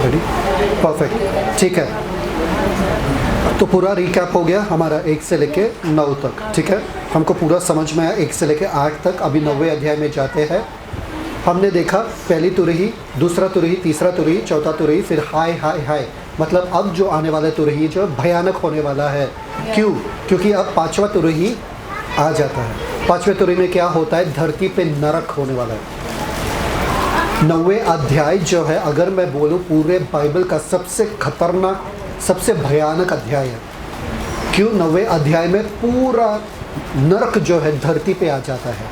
Ready, perfect, ठीक है। तो पूरा रिकैप हो गया हमारा 1 से लेके 9 तक, ठीक है। हमको पूरा समझ में आया 1 से लेके 8 तक। अभी 9वें अध्याय में जाते हैं। हमने देखा पहली तुरही, दूसरा तुरही, तीसरा तुरही, चौथा तुरही, फिर हाय हाय हाय, मतलब अब जो आने वाला तुरही जो भयानक होने वाला है। क्यों? क्योंकि अब 5वां तुरही आ जाता है। 5वें तुरही में क्या होता है? धरती पे नरक होने वाला है। 9वें अध्याय जो है, अगर मैं बोलूँ पूरे बाइबल का सबसे खतरनाक, सबसे भयानक अध्याय है। क्यों? 9वें अध्याय में पूरा नरक जो है धरती पे आ जाता है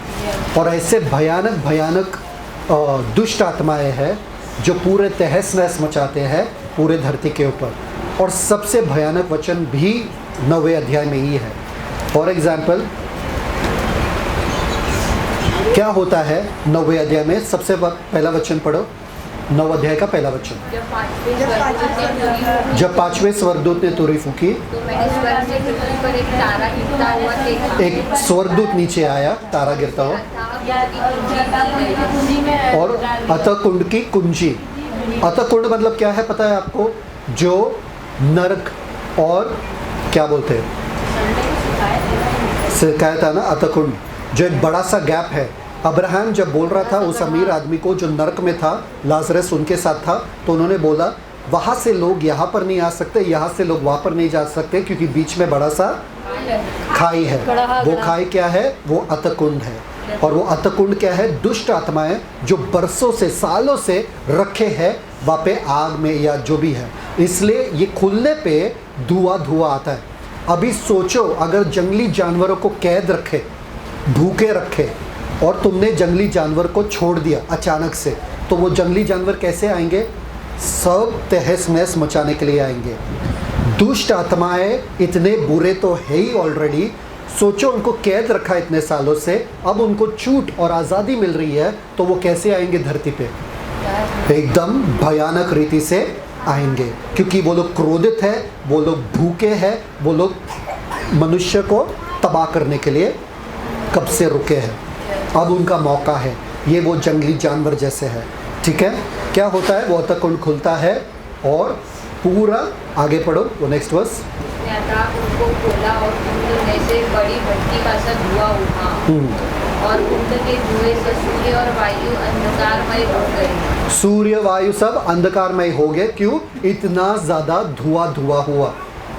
और ऐसे भयानक भयानक दुष्ट आत्माएं हैं जो पूरे तहस नहस मचाते हैं पूरे धरती के ऊपर। और सबसे भयानक वचन भी 9वें अध्याय में ही है। फॉर एग्जाम्पल क्या होता है 9वें अध्याय में? सबसे पहला वचन पढ़ो, 9 अध्याय का पहला वचन। जब 5वें स्वर्गदूत ने तुरही फूकी तो मैंने स्वर्ग से पृथ्वी पर एक तारा गिरता हुआ देखा। एक स्वर्गदूत नीचे आया, तारा गिरता हुआ, और अतकुंड की कुंजी। अतकुंड मतलब क्या है पता है आपको? जो नरक और क्या बोलते हैं, सिखाया था ना, अतकुंड, जो एक बड़ा सा गैप है। अब्राहम जब बोल रहा था उस अमीर आदमी को जो नरक में था, लाजरस उनके साथ था, तो उन्होंने बोला वहाँ से लोग यहाँ पर नहीं आ सकते, यहाँ से लोग वहाँ पर नहीं जा सकते, क्योंकि बीच में बड़ा सा खाई है। वो खाई क्या है? वो अतकुंड है। और वो अतकुंड क्या है? दुष्ट आत्माएं जो बरसों से, सालों से रखे हैं वहाँ पे आग में या जो भी है। इसलिए ये खुलने पे धुआं धुआं आता है। अभी सोचो अगर जंगली जानवरों को कैद रखे, भूखे रखे, और तुमने जंगली जानवर को छोड़ दिया अचानक से, तो वो जंगली जानवर कैसे आएंगे? सब तहस नहस मचाने के लिए आएंगे। दुष्ट आत्माएं इतने बुरे तो है ही ऑलरेडी। सोचो उनको कैद रखा इतने सालों से, अब उनको छूट और आज़ादी मिल रही है, तो वो कैसे आएंगे धरती पे? एकदम भयानक रीति से आएंगे, क्योंकि वो लोग क्रोधित है, वो लोग भूखे हैं, वो लोग मनुष्य को तबाह करने के लिए कब से रुके हैं। अब उनका मौका है। ये वो जंगली जानवर जैसे है, ठीक है। क्या होता है? वो अतकुंड खुलता है और पूरा, आगे पढ़ो वो नेक्स्ट वर्स। उनको खोला और कुंड में से बड़ी भट्टी का सा धुआं उठा और कुंड के धुएं से सूर्य और वायु अंधकारमय हो गए। सूर्य वायु सब अंधकारमय हो गए। क्यों? इतना ज़्यादा धुआं धुआं हुआ।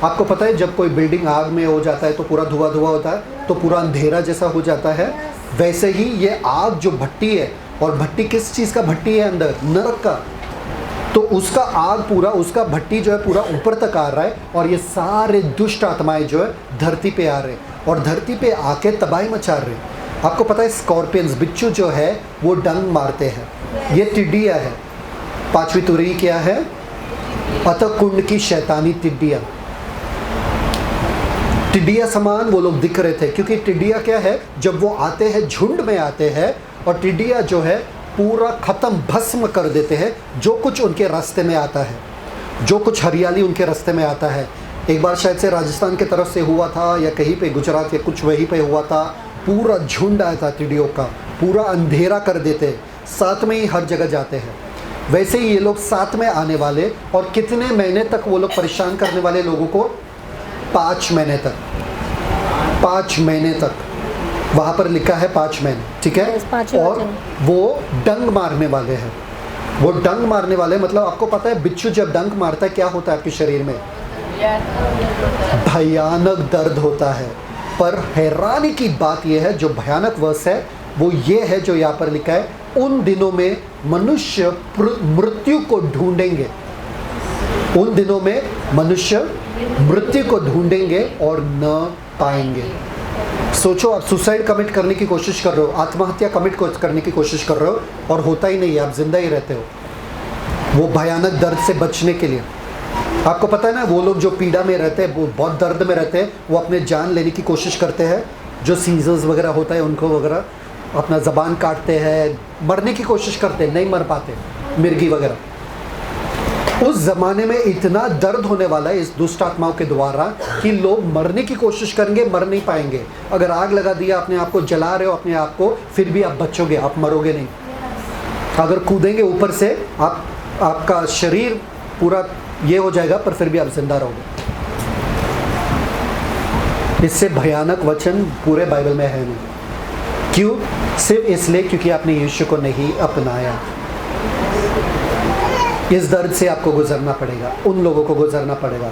आपको पता है जब कोई बिल्डिंग आग में हो जाता है तो पूरा धुआं धुआं होता है, तो पूरा अंधेरा जैसा हो जाता है। वैसे ही ये आग जो भट्टी है, और भट्टी किस चीज़ का भट्टी है? अंदर नरक का। तो उसका आग पूरा, उसका भट्टी जो है पूरा ऊपर तक आ रहा है, और ये सारे दुष्ट आत्माएं जो है धरती पे आ रहे हैं और धरती पे आके तबाही मचा रहे हैं। आपको पता है स्कॉर्पियंस, बिच्छू जो है वो डंक मारते हैं। ये टिड्डियाँ है। 5वीं तुरही क्या है? अतकुंड की शैतानी टिड्डियाँ। टिड्डिया समान वो लोग दिख रहे थे, क्योंकि टिड्डिया क्या है? जब वो आते हैं झुंड में आते हैं, और टिड्डिया जो है पूरा ख़त्म भस्म कर देते हैं जो कुछ उनके रास्ते में आता है, जो कुछ हरियाली उनके रास्ते में आता है। एक बार शायद से राजस्थान की तरफ से हुआ था, या कहीं पे गुजरात या कुछ वहीं पे हुआ था, पूरा झुंड आया था टिड्डियों का, पूरा अंधेरा कर देते, साथ में ही हर जगह जाते हैं। वैसे ही ये लोग साथ में आने वाले, और कितने महीने तक वो लोग परेशान करने वाले लोगों को? 5 महीने तक। 5 महीने तक वहाँ पर लिखा है, 5 महीने, ठीक है। और वो डंग मारने वाले हैं। वो डंग मारने वाले मतलब आपको पता है बिच्छू जब डंग मारता है क्या होता है आपके शरीर में? भयानक दर्द होता है। पर हैरानी की बात यह है, जो भयानक वर्ष है वो ये है जो यहाँ पर लिखा है, उन दिनों में मनुष्य मृत्यु को ढूंढेंगे। उन दिनों में मनुष्य मृत्यु को ढूंढेंगे और न पाएंगे। सोचो आप सुसाइड कमिट करने की कोशिश कर रहे हो, आत्महत्या कमिट करने की कोशिश कर रहे हो, और होता ही नहीं है, आप जिंदा ही रहते हो। वो भयानक दर्द से बचने के लिए, आपको पता है ना, वो लोग जो पीड़ा में रहते हैं, वो बहुत दर्द में रहते हैं, वो अपने जान लेने की कोशिश करते हैं। जो सीजर्स वगैरह होता है उनको वगैरह अपना ज़बान काटते हैं, मरने की कोशिश करते हैं, नहीं मर पाते, मिर्गी वगैरह। उस ज़माने में इतना दर्द होने वाला है इस दुष्ट आत्माओं के द्वारा कि लोग मरने की कोशिश करेंगे, मर नहीं पाएंगे। अगर आग लगा दिया, अपने आप को जला रहे हो अपने आप को, फिर भी आप बचोगे, आप मरोगे नहीं। अगर कूदेंगे ऊपर से, आपका शरीर पूरा ये हो जाएगा, पर फिर भी आप जिंदा रहोगे। इससे भयानक वचन पूरे बाइबल में है नहीं। क्यों? सिर्फ इसलिए क्योंकि आपने यीशु को नहीं अपनाया। इस दर्द से आपको गुजरना पड़ेगा, उन लोगों को गुजरना पड़ेगा।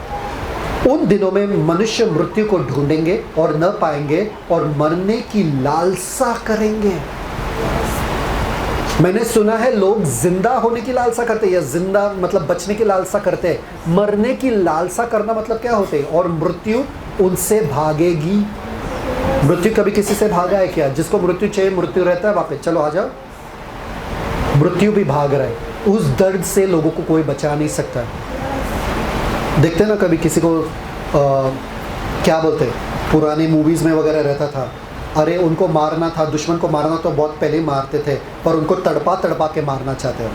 उन दिनों में मनुष्य मृत्यु को ढूंढेंगे और न पाएंगे और मरने की लालसा करेंगे। मैंने सुना है लोग जिंदा होने की लालसा करते हैं, या जिंदा मतलब बचने की लालसा करते हैं। मरने की लालसा करना मतलब क्या होते हैं? और मृत्यु उनसे भागेगी। मृत्यु कभी किसी से भागा है क्या? जिसको मृत्यु चाहिए, मृत्यु रहता है वापस, चलो आ जाओ। मृत्यु भी भाग रहा है। उस दर्द से लोगों को कोई बचा नहीं सकता। देखते ना कभी किसी को क्या बोलते हैं, पुरानी मूवीज़ में वगैरह रहता था, अरे उनको मारना था, दुश्मन को मारना तो बहुत पहले ही मारते थे, पर उनको तड़पा तड़पा के मारना चाहते हैं।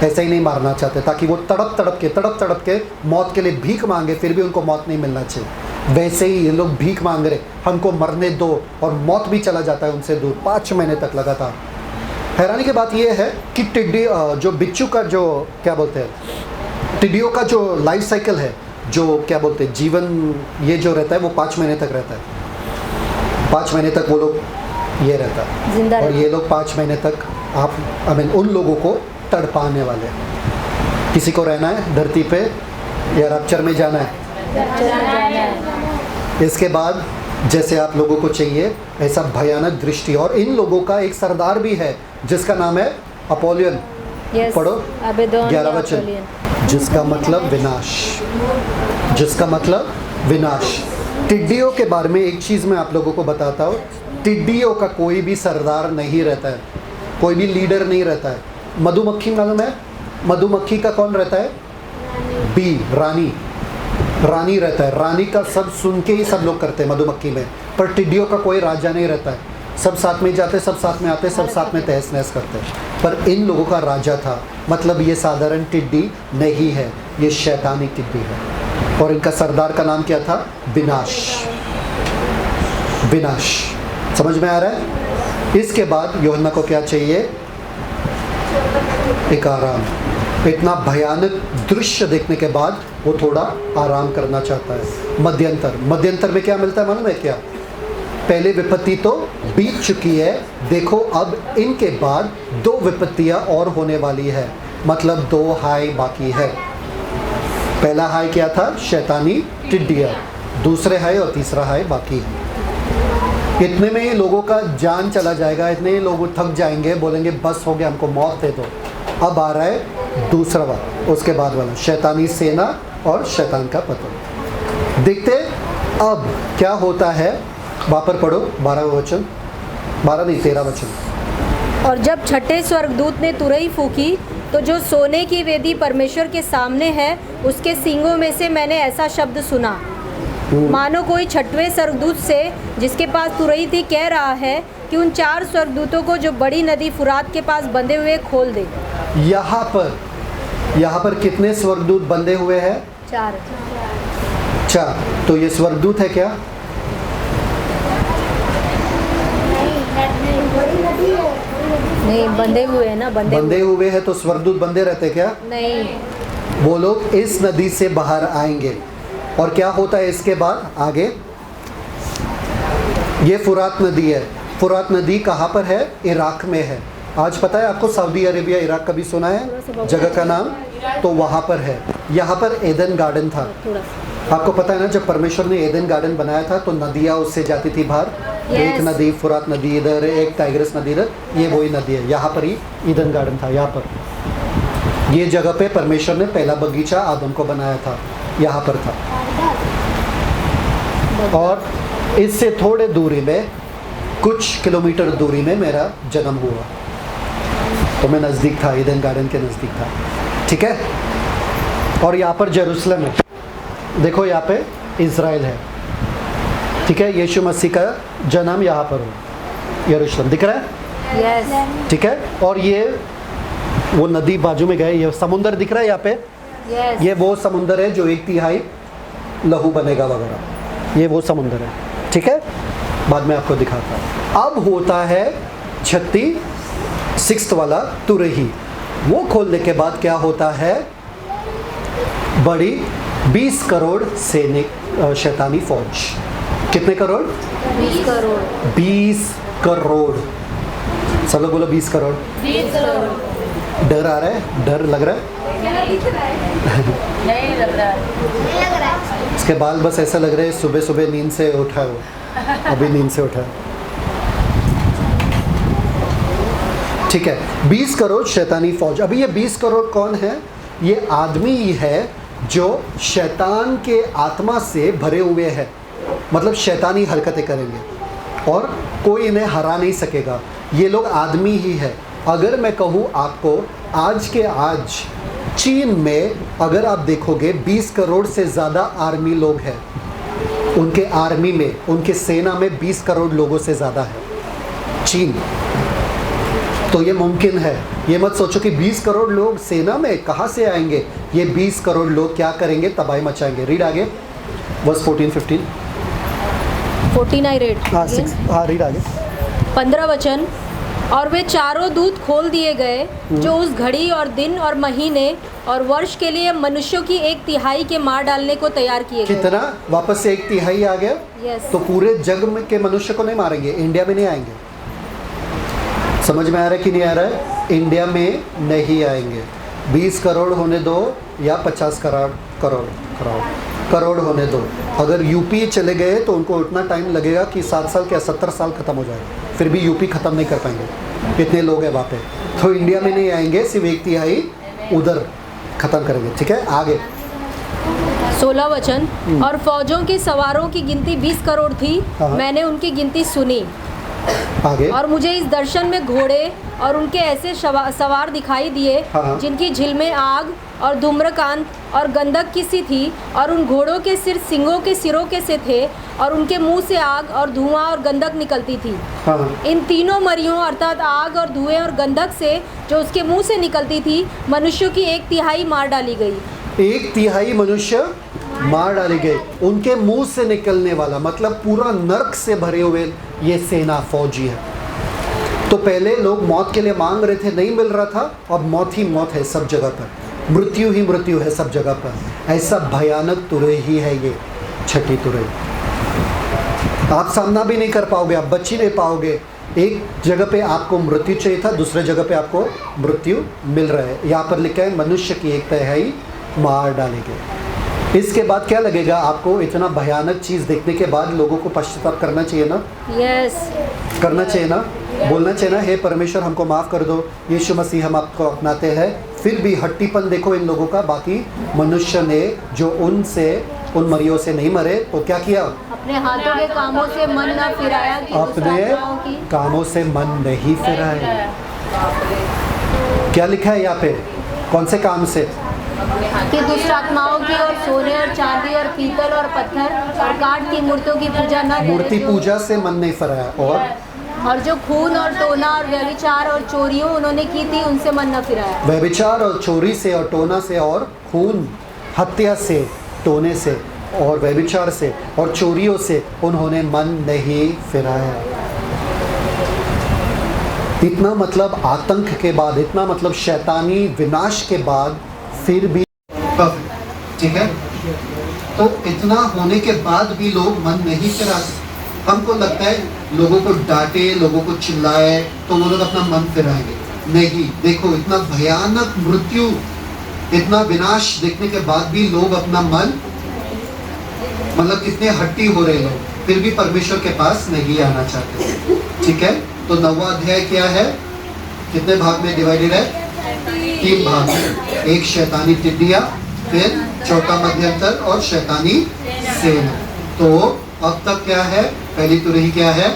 ऐसे ही नहीं मारना चाहते ताकि वो तड़प तड़प के मौत के लिए भीख मांगे, फिर भी उनको मौत नहीं मिलना चाहिए। वैसे ही ये लोग भीख मांग रहे, हमको मरने दो, और मौत भी चला जाता है उनसे दूर 5 महीने तक लगातार। हैरानी की बात यह है कि टिड्डी जो बिच्छू का जो क्या बोलते हैं, टिड्डियों का जो लाइफ साइकिल है, जो क्या बोलते हैं जीवन, ये जो रहता है वो 5 महीने तक रहता है। 5 महीने तक वो लोग ये रहता है, और ये लोग 5 महीने तक आप उन लोगों को तड़पाने वाले हैं। किसी को रहना है धरती पे या रैप्चर में जाना है? इसके बाद जैसे आप लोगों को चाहिए ऐसा भयानक दृष्टि। और इन लोगों का एक सरदार भी है जिसका नाम है अपोलियन। पढ़ो 11 वचन, जिसका मतलब विनाश, जिसका मतलब विनाश। टिड्डियों के बारे में एक चीज़ मैं आप लोगों को बताता हूँ, टिड्डियों का कोई भी सरदार नहीं रहता है, कोई भी लीडर नहीं रहता है। मधुमक्खी मालूम है? मधुमक्खी का कौन रहता है? बी, रानी रहता है। रानी का सब सुन के ही सब लोग करते हैं मधुमक्खी में, पर टिड्डियों का कोई राजा नहीं रहता है। सब साथ में जाते, सब साथ में आते, सब साथ में तहस नहस करते। पर इन लोगों का राजा था, मतलब ये साधारण टिड्डी नहीं है, ये शैतानी टिड्डी है। और इनका सरदार का नाम क्या था? विनाश। विनाश समझ में आ रहा है? इसके बाद यूहन्ना को क्या चाहिए? एक आराम। इतना भयानक दृश्य देखने के बाद वो थोड़ा आराम करना चाहता है। मध्यंतर में क्या मिलता है मालूम है क्या? पहले विपत्ति तो बीत चुकी है, देखो अब इनके बाद 2 विपत्तियां और होने वाली है, मतलब 2 हाय बाकी है। पहला हाय क्या था? शैतानी टिड्डियाँ। दूसरे हाय और तीसरा हाय बाकी है। इतने में ही लोगों का जान चला जाएगा, इतने ही लोग थक जाएंगे, बोलेंगे बस हो गया, हमको मौत दे दो। अब आ रहा है दूसरा वाला, उसके बाद वाला, शैतानी सेना और शैतान का पतन। देखते अब क्या होता है। वहाँ पर पढ़ो 12 वचन, 12 नहीं 13 वचन। और जब छठे स्वर्गदूत ने तुरही फूकी, तो जो सोने की वेदी परमेश्वर के सामने है, उसके सींगों में से मैंने ऐसा शब्द सुना, मानो कोई 6वें स्वर्गदूत से, जिसके पास तुरही थी, कह रहा है कि उन 4 स्वर्गदूतों को जो बड़ी नदी फुरात के पास बंधे हुए खोल दे। यहाँ पर कितने स्वर्गदूत बंधे हुए हैं? 4। तो ये स्वर्गदूत है क्या? नहीं, बंधे हुए हैं ना, बंधे हुए हैं तो स्वर्गदूत बंधे रहते क्या? नहीं, वो लोग इस नदी से बाहर आएंगे। और क्या होता है इसके बाद आगे? ये फुरात नदी है। फुरात नदी कहाँ पर है? इराक में है। आज पता है आपको सऊदी अरेबिया, इराक कभी सुना है जगह का नाम? तो वहाँ पर है। यहाँ पर एडन गार्डन था। आपको पता है ना, जब परमेश्वर ने एडन गार्डन बनाया था तो नदियाँ उससे जाती थी बाहर। एक नदी फुरात नदी इधर, एक टाइग्रिस नदी इधर, ये वही नदी है। यहाँ पर ही ईदन गार्डन था। यहाँ पर ये जगह पे परमेश्वर ने पहला बगीचा आदम को बनाया था, यहाँ पर था। और इससे थोड़े दूरी में, कुछ किलोमीटर दूरी में मेरा जन्म हुआ, तो मैं नज़दीक था, ईदन गार्डन के नज़दीक था। ठीक है। और यहाँ पर जेरूसलम है, देखो यहाँ पे इज़राइल है। ठीक है। यीशु मसीह का जन्म यहाँ पर हो, यरूशलेम दिख रहा है? यस। ठीक है। और ये वो नदी बाजू में गए, ये समुंदर दिख रहा है यहाँ पे? यस। ये वो समुंदर है जो 1/3 लहू बनेगा वगैरह, ये वो समुंदर है। ठीक है। बाद में आपको दिखाता हूँ। अब होता है 6 वाला तुरही। वो खोलने के बाद क्या होता है? बड़ी 20 करोड़ सैनिक शैतानी फौज। कितने करोड़? 20 करोड़। 20 करोड़। सब लोग बोलो 20 करोड़। 20 करोड़। डर आ रहा है? डर लग रहा है? नहीं लग रहा है। इसके बाल बस ऐसा लग रहा है सुबह सुबह नींद से उठा है वो, अभी नींद से उठा है। ठीक है, 20 करोड़ शैतानी फौज। अभी ये 20 करोड़ कौन है? ये आदमी ही है जो शैतान के आत्मा से भरे हुए हैं, मतलब शैतानी हरकतें करेंगे और कोई इन्हें हरा नहीं सकेगा। ये लोग आदमी ही है। अगर मैं कहूँ आपको, आज के आज चीन में अगर आप देखोगे 20 करोड़ से ज़्यादा आर्मी लोग हैं। उनके आर्मी में, उनके सेना में 20 करोड़ लोगों से ज़्यादा है चीन। तो ये मुमकिन है। ये मत सोचो कि 20 करोड़ लोग सेना में कहाँ से आएंगे। ये 20 करोड़ लोग क्या करेंगे? तबाही मचाएंगे। रीड आगे, वर्स 14-15। 49 रेड। हाँ रीड आगे। 15 वचन। और वे चारों दूत खोल दिए गए जो उस घड़ी और दिन और महीने और वर्ष के लिए मनुष्यों की 1/3 के मार डालने को तैयार किए गए। कितना? वापस से 1/3 आ गया। यस। तो पूरे जग में के मनुष्य को नहीं मारेंगे, इंडिया में नहीं आएंगे। समझ में आ रहा है कि नहीं आ रहा है? इंडिया में नहीं आएंगे। 20 करोड़ होने दो या 50 करोड़ होने दो। अगर यूपी चले गए तो उनको उतना टाइम लगेगा कि 7 साल क्या 70 साल ख़त्म हो जाएगा, फिर भी यूपी ख़त्म नहीं कर पाएंगे, इतने लोग हैं वहाँ पे। तो इंडिया में नहीं आएंगे, सिर्फ 1/3 उधर ख़त्म करेंगे। ठीक है, आगे 16 वचन। और फौजों के सवारों की गिनती 20 करोड़ थी। हाँ। मैंने उनकी गिनती सुनी आगे। और मुझे इस दर्शन में घोड़े और उनके ऐसे सवार दिखाई दिए हाँ। जिनकी झिलमें आग और धूम्रकांत और गंधक की सी थी, और उन घोड़ों के सिर सिंगों के सिरों के से थे, और उनके मुंह से आग और धुआं और गंधक निकलती थी। हाँ। इन तीनों मरियों अर्थात आग और धुएं और गंधक से जो उसके मुंह से निकलती थी, मनुष्यों की 1/3 मार डाली गई। 1/3 मनुष्य मार डाले गए। उनके मुंह से निकलने वाला मतलब पूरा नर्क से भरे हुए ये सेना फौजी है। तो पहले लोग मौत के लिए मांग रहे थे, नहीं मिल रहा था। अब मौत ही मौत है सब जगह पर, मृत्यु ही मृत्यु है सब जगह पर। ऐसा भयानक तुरही है ये छठी तुरही। आप सामना भी नहीं कर पाओगे, आप बच ही नहीं पाओगे। एक जगह पे आपको मृत्यु चाहिए था, दूसरे जगह पे आपको मृत्यु मिल रहा है। यहाँ पर लिखा है मनुष्य की 1/3 मार डालेंगे। इसके बाद क्या लगेगा आपको? इतना भयानक चीज़ देखने के बाद लोगों को पश्चाताप करना चाहिए ना? यस। करना चाहिए ना? बोलना चाहिए ना, हे परमेश्वर हमको माफ़ कर दो, यीशु मसीह हम आपको अपनाते हैं। फिर भी हट्टीपन देखो इन लोगों का। बाकी मनुष्य ने जो उन मरियों से नहीं मरे तो क्या किया? अपने हाथों के कामों से मन न फिराया कि अपने कामों से मन नहीं फिराया। क्या लिखा है यहाँ पे? कौन से काम से? कि दुष्ट आत्माओं की और सोने और चांदी और पीतल और पत्थर और काठ की मूर्तियों की पूजा न करें। मूर्ति पूजा से मन नहीं फिराया। और जो खून और टोना और व्यभिचार और चोरियों उन्होंने की थी, उनसे मन न फिराया। व्यभिचार और चोरी से और टोना से और खून, हत्या से, टोने से और व्यभिचार से और चोरियों से उन्होंने मन नहीं फिराया। इतना मतलब आतंक के बाद, इतना मतलब शैतानी विनाश के बाद फिर भी ठीक है। तो इतना होने के बाद भी लोग मन नहीं फिरा। हमको लगता है लोगों को डांटे, लोगों को चिल्लाए तो वो लोग अपना मन फिराएंगे। नहीं, देखो इतना भयानक मृत्यु, इतना विनाश देखने के बाद भी लोग अपना मन, मतलब कितने हट्टी हो रहे लोग, फिर भी परमेश्वर के पास नहीं आना चाहते। ठीक है, तो 9वां अध्याय क्या है? कितने भाग में डिवाइडेड है? 3 भाग। एक शैतानी टिड्डियां, फिर चौथा मध्यंतर और शैतानी सेना। तो अब तक क्या है? पहली तुरही क्या है?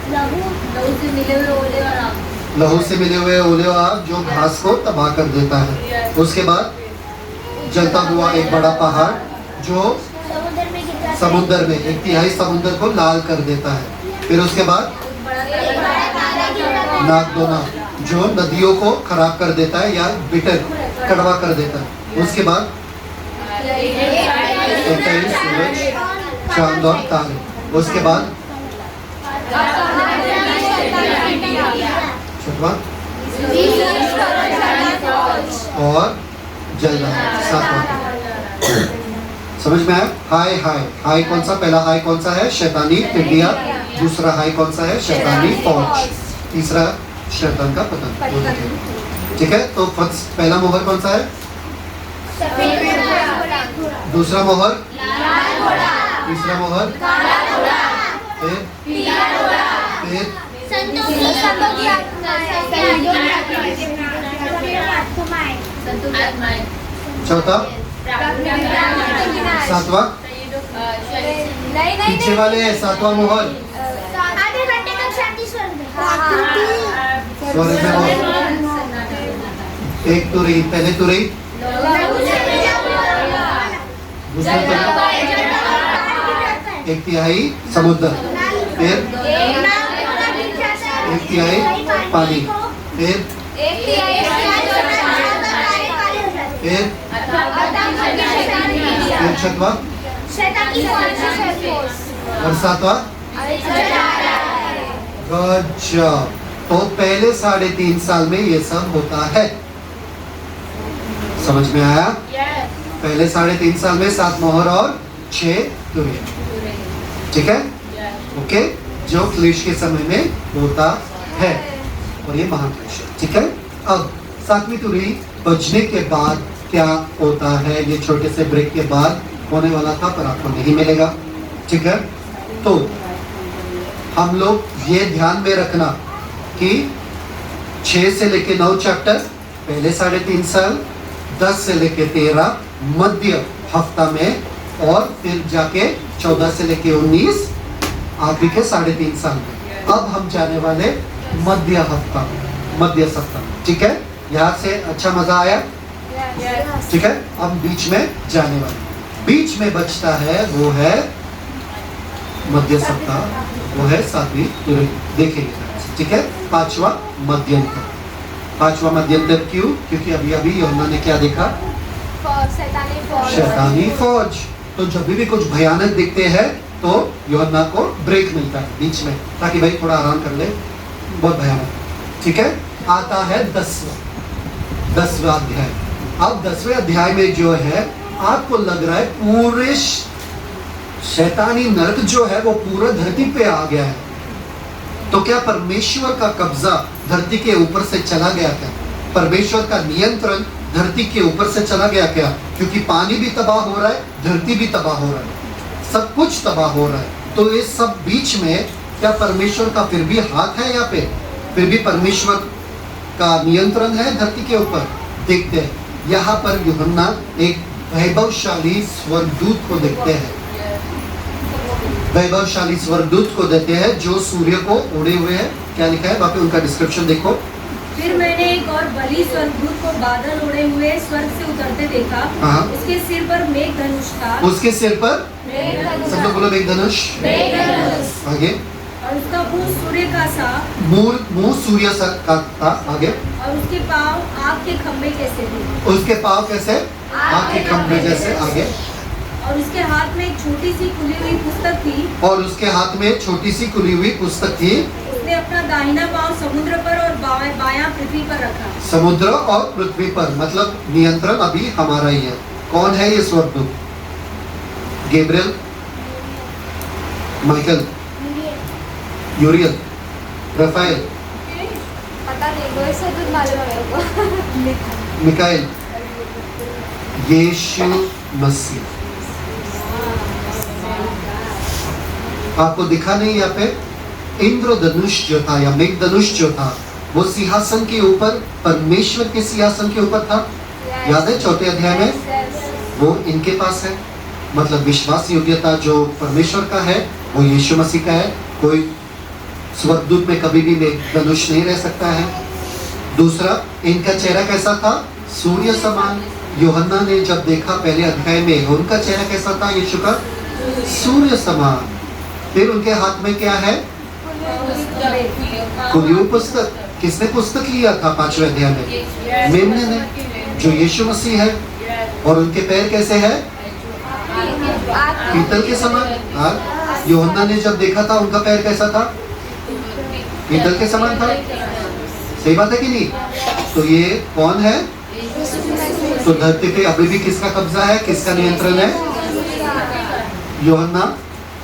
लहू से मिले हुए ओले और आग। लहू से मिले हुए ओले और आग जो घास को तबाह कर देता है। उसके बाद जलता हुआ एक बड़ा पहाड़ जो समुद्र में 1/3 समुद्र को लाल कर देता है। फिर उसके बाद नागदोना जो नदियों को खराब कर देता है या बिटर, कड़वा कर देता है। उसके बाद सूरज, चांद और तारे। उसके बाद और जल रहा है। सातवां, समझ में आया? हाय हाय हाय कौन सा? पहला हाय कौन सा है? शैतानी टिड्डियाँ। दूसरा हाय कौन सा है? शैतानी फौज। तीसरा शैतान का पतन। ठीक है, तो पहला मोहर कौन सा है? दूसरा मोहर, तीसरा मोहर, फिर चौथा, सातवां, पीछे वाले है सातवां मोहर, स्वर्ग में मोहर। एक तुरही, पहले तुरही, दूसरा तुरही, एक तिहाई समुद्र, फिर एक तिहाई पानी, फिर छठवां और सातवां। अच्छा, तो पहले 3.5 साल में ये सब होता है। समझ में आया? पहले 3.5 साल में 7 मोहर और 6 तुरही। ठीक है, ओके, जो क्लेश के समय में होता है, और ये महाक्लेश है। ठीक है, अब 7वीं तुरही बजने के बाद क्या होता है? ये छोटे से ब्रेक के बाद होने वाला था, पर आपको नहीं मिलेगा। ठीक है, तो हम लोग ये ध्यान में रखना कि 6 से लेके 9 चैप्टर पहले 3.5 साल, 10 से लेके 13 मध्य हफ्ता में, और फिर जाके 14 से लेके 19 आखिरी के 3.5 साल में। अब हम जाने वाले मध्य हफ्ता, मध्य सप्ताह। ठीक है, यहाँ से अच्छा मजा आया? ठीक है, अब बीच में जाने वाले, बीच में बचता है वो है मध्य सप्ताह, वो है 7वीं तुरही। देखेंगे। ठीक है, 5वां मध्यंतर। 5वां मध्यंतर क्यों? क्योंकि अभी अभी यूहन्ना ने क्या देखा? शैतानी फौज। तो जब भी कुछ भयानक दिखते हैं तो यूहन्ना को ब्रेक मिलता है बीच में, ताकि भाई थोड़ा आराम कर ले, बहुत भयानक। ठीक है, आता है 10वां अध्याय। अब 10वें अध्याय में जो है, आपको लग रहा है पूरे शैतानी नरक जो है वो पूरा धरती पे आ गया है, तो क्या परमेश्वर का कब्जा धरती के ऊपर से चला गया क्या? परमेश्वर का नियंत्रण धरती के ऊपर से चला गया क्या? क्योंकि पानी भी तबाह हो रहा है, धरती भी तबाह हो रहा है, सब कुछ तबाह हो रहा है। तो ये सब बीच में क्या परमेश्वर का फिर भी हाथ है? यहाँ पे फिर भी परमेश्वर का नियंत्रण है धरती के ऊपर। देखते हैं, यहाँ पर यूहन्ना एक वैभवशाली स्वर्गदूत को देखते हैं, वैभवशाली स्वर्गदूत को देते हैं जो सूर्य को ओढ़े हुए है। क्या लिखा है वहाँ पे, उनका डिस्क्रिप्शन देखो। फिर मैंने एक और बलि स्वर्गदूत को बादल उड़े हुए स्वर्ग से उतरते देखा। उसके सिर पर मेघ धनुष था। उसके सिर पर सब लोग बोलो मेघ धनुष। आगे, और उसका मुंह सूर्य का सा, मुंह सूर्य का था। आगे, और उसके पाँव आग के खंभे जैसे थे। उसके पाँव कैसे? आग के खंभे जैसे। आगे, और उसके हाथ में एक छोटी सी खुली हुई पुस्तक थी। और उसके हाथ में छोटी सी खुली हुई पुस्तक थी। उसने अपना दाहिना पाँव समुद्र पर और बायां पृथ्वी पर रखा। समुद्र और पृथ्वी पर, मतलब नियंत्रण अभी हमारा ही है। कौन है ये स्वर्गदूत? गैब्रियल, माइकल, यूरियल, रफाएल, पता नहीं, वो स्वर्गदूत मालूम है मेरे को। मिकाएल, यीशु मसीह। आपको दिखा नहीं यहाँ पे? इंद्रधनुष जो था या मेघ धनुष जो था वो सिंहासन के ऊपर, परमेश्वर के सिंहासन के ऊपर था। याद है 4थे अध्याय में? वो इनके पास है, मतलब विश्वास योग्यता जो परमेश्वर का है वो यीशु मसीह का है। कोई स्वर्गदूत में कभी भी मेघ धनुष नहीं रह सकता है। दूसरा, इनका चेहरा कैसा था? सूर्य समान। यूहन्ना ने जब देखा पहले अध्याय में, उनका चेहरा कैसा था यीशु का? सूर्य समान। फिर उनके हाथ में क्या है? खुली हुई पुस्तक। किसने पुस्तक लिया था 5वें अध्याय में? मेमने ने, जो यीशु मसीह है। और उनके पैर कैसे है? पीतल के समान। यूहन्ना ने जब देखा था उनका पैर कैसा था? पीतल के समान था। सही बात है कि नहीं? तो ये कौन है? तो धरती पे अभी भी किसका कब्जा है, किसका नियंत्रण है? यूहन्ना,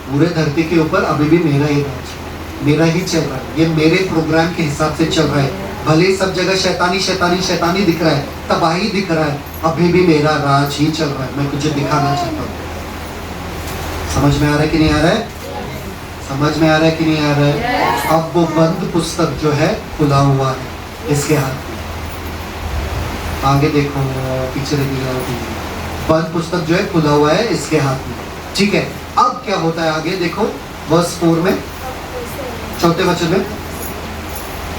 पूरे धरती के ऊपर अभी भी मेरा ही राज, मेरा ही चल रहा है, ये मेरे प्रोग्राम के हिसाब से चल रहा है। भले ही सब जगह शैतानी शैतानी शैतानी दिख रहा है, तबाही दिख रहा है, अभी भी मेरा राज ही चल रहा है। मैं तुझे दिखाना चाहता हूँ। समझ में आ रहा है कि नहीं आ रहा है? समझ में आ रहा है कि नहीं आ रहा है? अब वो बंद पुस्तक जो है खुला हुआ है इसके हाथ में। आगे देखो, पीछे दिया बंद पुस्तक जो है खुला हुआ है इसके हाथ में, ठीक है। अब क्या होता है आगे देखो, वर्स 4 में, चौथे वचन में।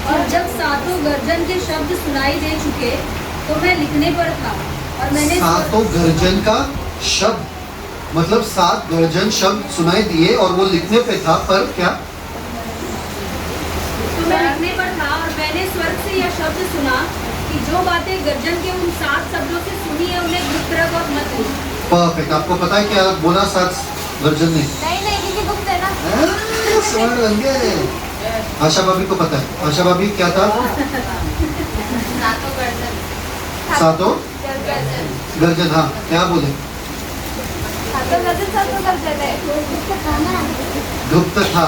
और जब सातों गर्जन के शब्द सुनाई दे चुके तो मैं लिखने पर था और मैंने सातों गर्जन का शब्द मतलब 7 गर्जन शब्द सुनाई दिए और वो लिखने पे था, पर क्या? तो मैं लिखने पर था और मैंने स्वर्ग से यह शब्द सुना कि जो बातें गर्जन के उन 7 शब्दों से सुनी है उन्हें गुप्त रख और मत लिख। परफेक्ट। आपको पता है क्या बोला 7 गर्जन ने? नहीं क्योंकि गुप्त है ना। स्वर्ण बन गए। आशा भाभी को पता है। आशा भाभी क्या था? सातों गर्जन। हाँ, क्या बोले? गुप्त था,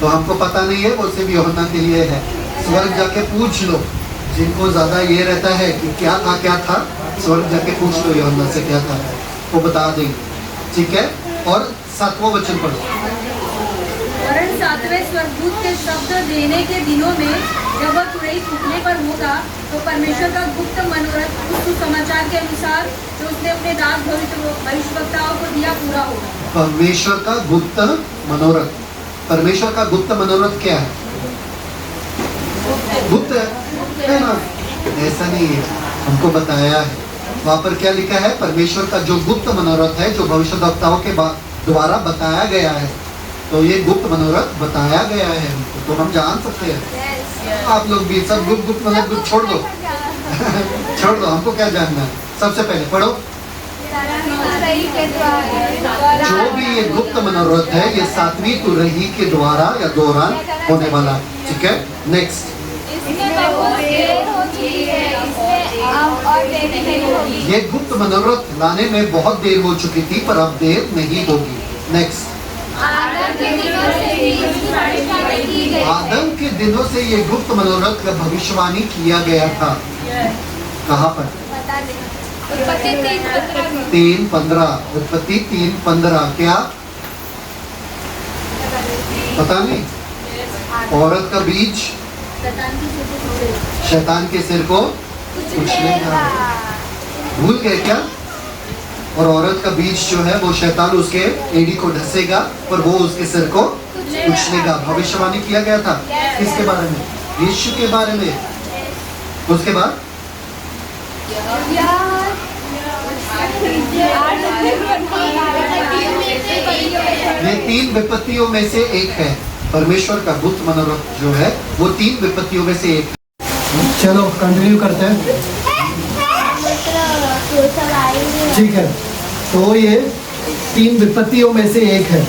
तो हमको पता नहीं है, वो सिर्फ यूहन्ना के लिए है। स्वर्ग जाके पूछ लो, जिनको ज्यादा ये रहता है कि क्या था, स्वर्ग जाके पूछ लो यूहन्ना से क्या था, वो बता देंगे, ठीक है। और 7वां वचन पढ़ो। वरन 7वें स्वर्गदूत के शब्द देने के दिनों में जब वह तुरही फूकने पर होगा तो परमेश्वर का गुप्त मनोरथ उस समाचार के अनुसार जो उसने अपने दास भविष्यवक्ताओं को दिया पूरा होगा। परमेश्वर का गुप्त मनोरथ। परमेश्वर का गुप्त मनोरथ क्या है? गुप्त है ना? ऐसा नहीं है, हमको बताया है। वहाँ पर क्या लिखा है? परमेश्वर का जो गुप्त मनोरथ है, जो भविष्यवक्ताओं के द्वारा बताया गया है, तो ये गुप्त मनोरथ बताया गया है हमको, तो हम जान सकते हैं। आप लोग भी सब गुप्त मतलब गुप्त छोड़ दो छोड़ दो, हमको क्या जानना है? सबसे पहले पढ़ो। जो भी ये गुप्त मनोरथ है, ये 7वीं तुरही के द्वारा या दौरान होने वाला, ठीक है। नेक्स्ट। ये गुप्त मनोरथ लाने में बहुत देर हो चुकी थी, पर अब देर नहीं होगी। नेक्स्ट। आदम के दिनों से ये गुप्त मनोरथ का भविष्यवाणी किया गया था। कहाँ पर? उत्पत्ति 3:15। उत्पत्ति 3:15। क्या पता नहीं? औरत का बीज शैतान के सिर को कुचलेगा। भूल गए क्या? और औरत का बीज जो है वो शैतान उसके एड़ी को ढसेगा और वो उसके सिर को कुचलेगा। भविष्यवाणी किया गया था किसके बारे में? यीशु के बारे में। उसके बाद ये 3 विपत्तियों में से एक है। परमेश्वर का गुप्त मनोरथ जो है वो 3 विपत्तियों में से एक है। चलो कंटिन्यू करते हैं, ठीक है। तो ये 3 विपत्तियों में से एक है,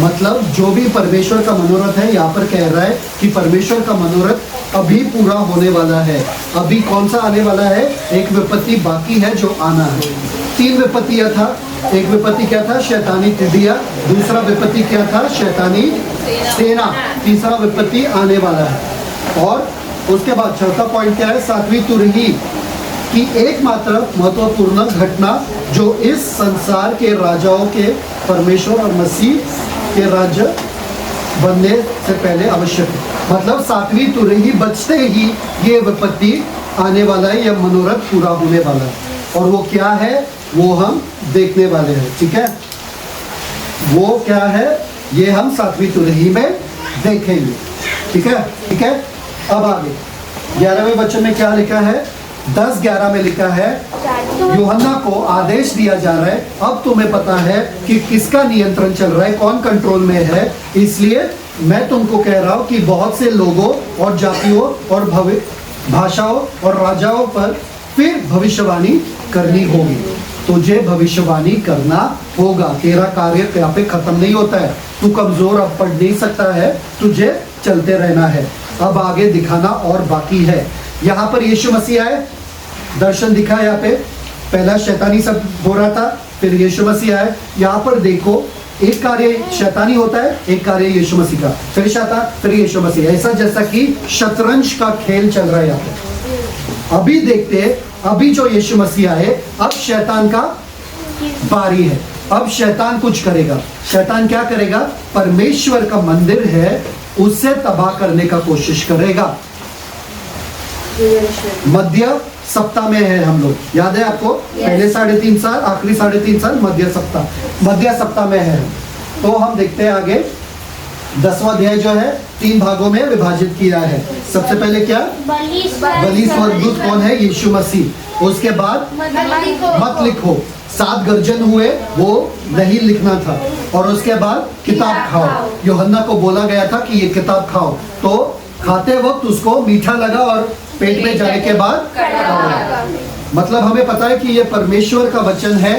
मतलब जो भी परमेश्वर का मनोरथ है, यहाँ पर कह रहा है कि परमेश्वर का मनोरथ अभी पूरा होने वाला है। अभी कौन सा आने वाला है? एक विपत्ति बाकी है जो आना है। 3 विपत्तियाँ था। एक विपत्ति क्या था? शैतानी टिड्डियाँ। दूसरा विपत्ति क्या था? शैतानी सेना। तीसरा विपत्ति आने वाला है। और उसके बाद चौथा पॉइंट क्या है? 7वीं तुरही की एकमात्र महत्वपूर्ण घटना जो इस संसार के राजाओं के परमेश्वर और मसीह के राज्य बनने से पहले आवश्यक है। मतलब 7वीं तुरही बचते ही ये विपत्ति आने वाला है, यह मनोरथ पूरा होने वाला है। और वो क्या है वो हम देखने वाले हैं, ठीक है। वो क्या है ये हम 7वीं तुरही में देखेंगे, ठीक है, ठीक है। अब आगे 11वें वचन में क्या लिखा है? 10:11 में लिखा है, यूहन्ना को आदेश दिया जा रहा है, अब तुम्हें पता है कि किसका नियंत्रण चल रहा है, कौन कंट्रोल में है, इसलिए मैं तुमको कह रहा हूँ कि बहुत से लोगों और जातियों और भाषाओं और राजाओं पर फिर भविष्यवाणी करनी होगी। तुझे भविष्यवाणी करना होगा। तेरा कार्य यहाँ पे खत्म नहीं होता है। तू कमजोर अब पढ़ नहीं सकता है, तुझे चलते रहना है। अब आगे दिखाना और बाकी है। यहाँ पर यीशु मसीह आए, दर्शन दिखा यहाँ पे पहला शैतानी सब हो रहा था, फिर यीशु मसीह आए। यहाँ पर देखो, एक कार्य शैतानी होता है, एक कार्य यीशु मसीह का, फिर शैतान, फिर यीशु मसीह, ऐसा जैसा कि शतरंज का खेल चल रहा है यहाँ पे। अभी देखते हैं, अभी जो यीशु मसीह आए, अब शैतान का बारी है। अब शैतान कुछ करेगा। शैतान क्या करेगा? परमेश्वर का मंदिर है उसे तबाह करने का कोशिश करेगा। मध्य सप्ताह में है हम लोग, याद है आपको? पहले 3.5 साल, आखिरी 3.5 साल मध्य सप्ताह में है। तो हम देखते हैं आगे, 10वां अध्याय जो है 3 भागों में विभाजित किया है। सबसे पहले क्या? बलि स्वर्गदूत कौन है? यीशु मसीह। उसके बाद मत लिखो, 7 गर्जन हुए, वो नहीं लिखना था। और उसके बाद किताब खाओ, यूहन्ना को बोला गया था कि ये किताब खाओ, तो खाते वक्त उसको मीठा लगा और पेट में जाने के बाद मतलब हमें पता है कि ये परमेश्वर का वचन है।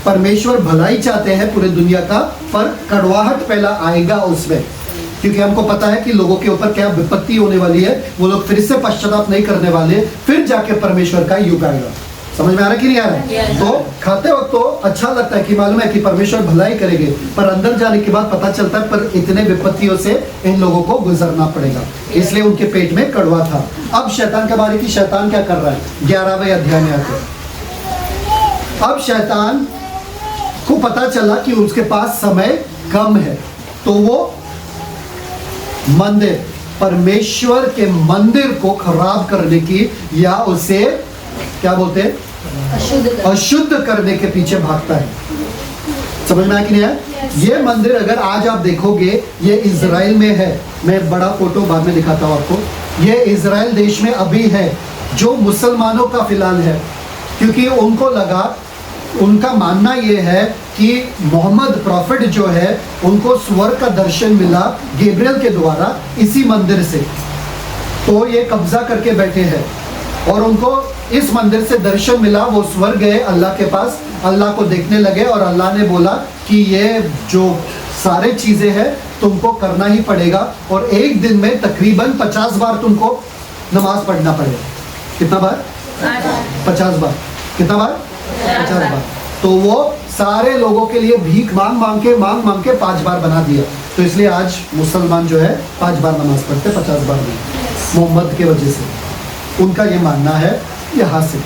परमेश्वर भलाई चाहते हैं पूरे दुनिया का, पर कड़वाहट पहला आएगा उसमें, क्योंकि हमको पता है कि लोगों के ऊपर क्या विपत्ति होने वाली है। वो लोग फिर से पश्चाताप नहीं करने वाले, फिर जाके परमेश्वर का युग आएगा। समझ में आ रहा है कि नहीं आ रहा है? तो खाते वक्त तो अच्छा लगता है कि मालूम है कि परमेश्वर भलाई करेंगे, पर अंदर जाने के बाद पता चलता है पर इतने विपत्तियों से इन लोगों को गुजरना पड़ेगा, इसलिए उनके पेट में कड़वा था। अब शैतान के बारे की शैतान क्या कर रहा है? 11वें अध्याय में आते। अब शैतान को पता चला कि उसके पास समय कम है, तो वो मंदिर, परमेश्वर के मंदिर को खराब करने की, या उसे क्या बोलते हैं, अशुद्ध करने के पीछे भागता है। समझ में आया कि नहीं आया? ये मंदिर अगर आज आप देखोगे, ये इजराइल में है। मैं बड़ा फोटो बाद में दिखाता हूँ आपको। ये इजराइल देश में अभी है, जो मुसलमानों का फिलहाल है, क्योंकि उनको लगा, उनका मानना ये है कि मोहम्मद प्रॉफिट जो है, उनको स्वर्ग का दर्शन मिला गैब्रियल के द्वारा इसी मंदिर से, तो ये कब्जा करके बैठे हैं। और उनको इस मंदिर से दर्शन मिला, वो स्वर्ग गए अल्लाह के पास, अल्लाह को देखने लगे, और अल्लाह ने बोला कि ये जो सारे चीज़ें हैं तुमको करना ही पड़ेगा, और एक दिन में तकरीबन 50 बार तुमको नमाज पढ़ना पड़ेगा। कितना बार? 50 बार। कितना बार? 50 बार। तो वो सारे लोगों के लिए भीख मांग मांग के 5 बार बना दिया। तो इसलिए आज मुसलमान जो है 5 बार नमाज पढ़ते, 50 बार नहीं, मोहम्मद के वजह से। उनका ये मानना है यहाँ से,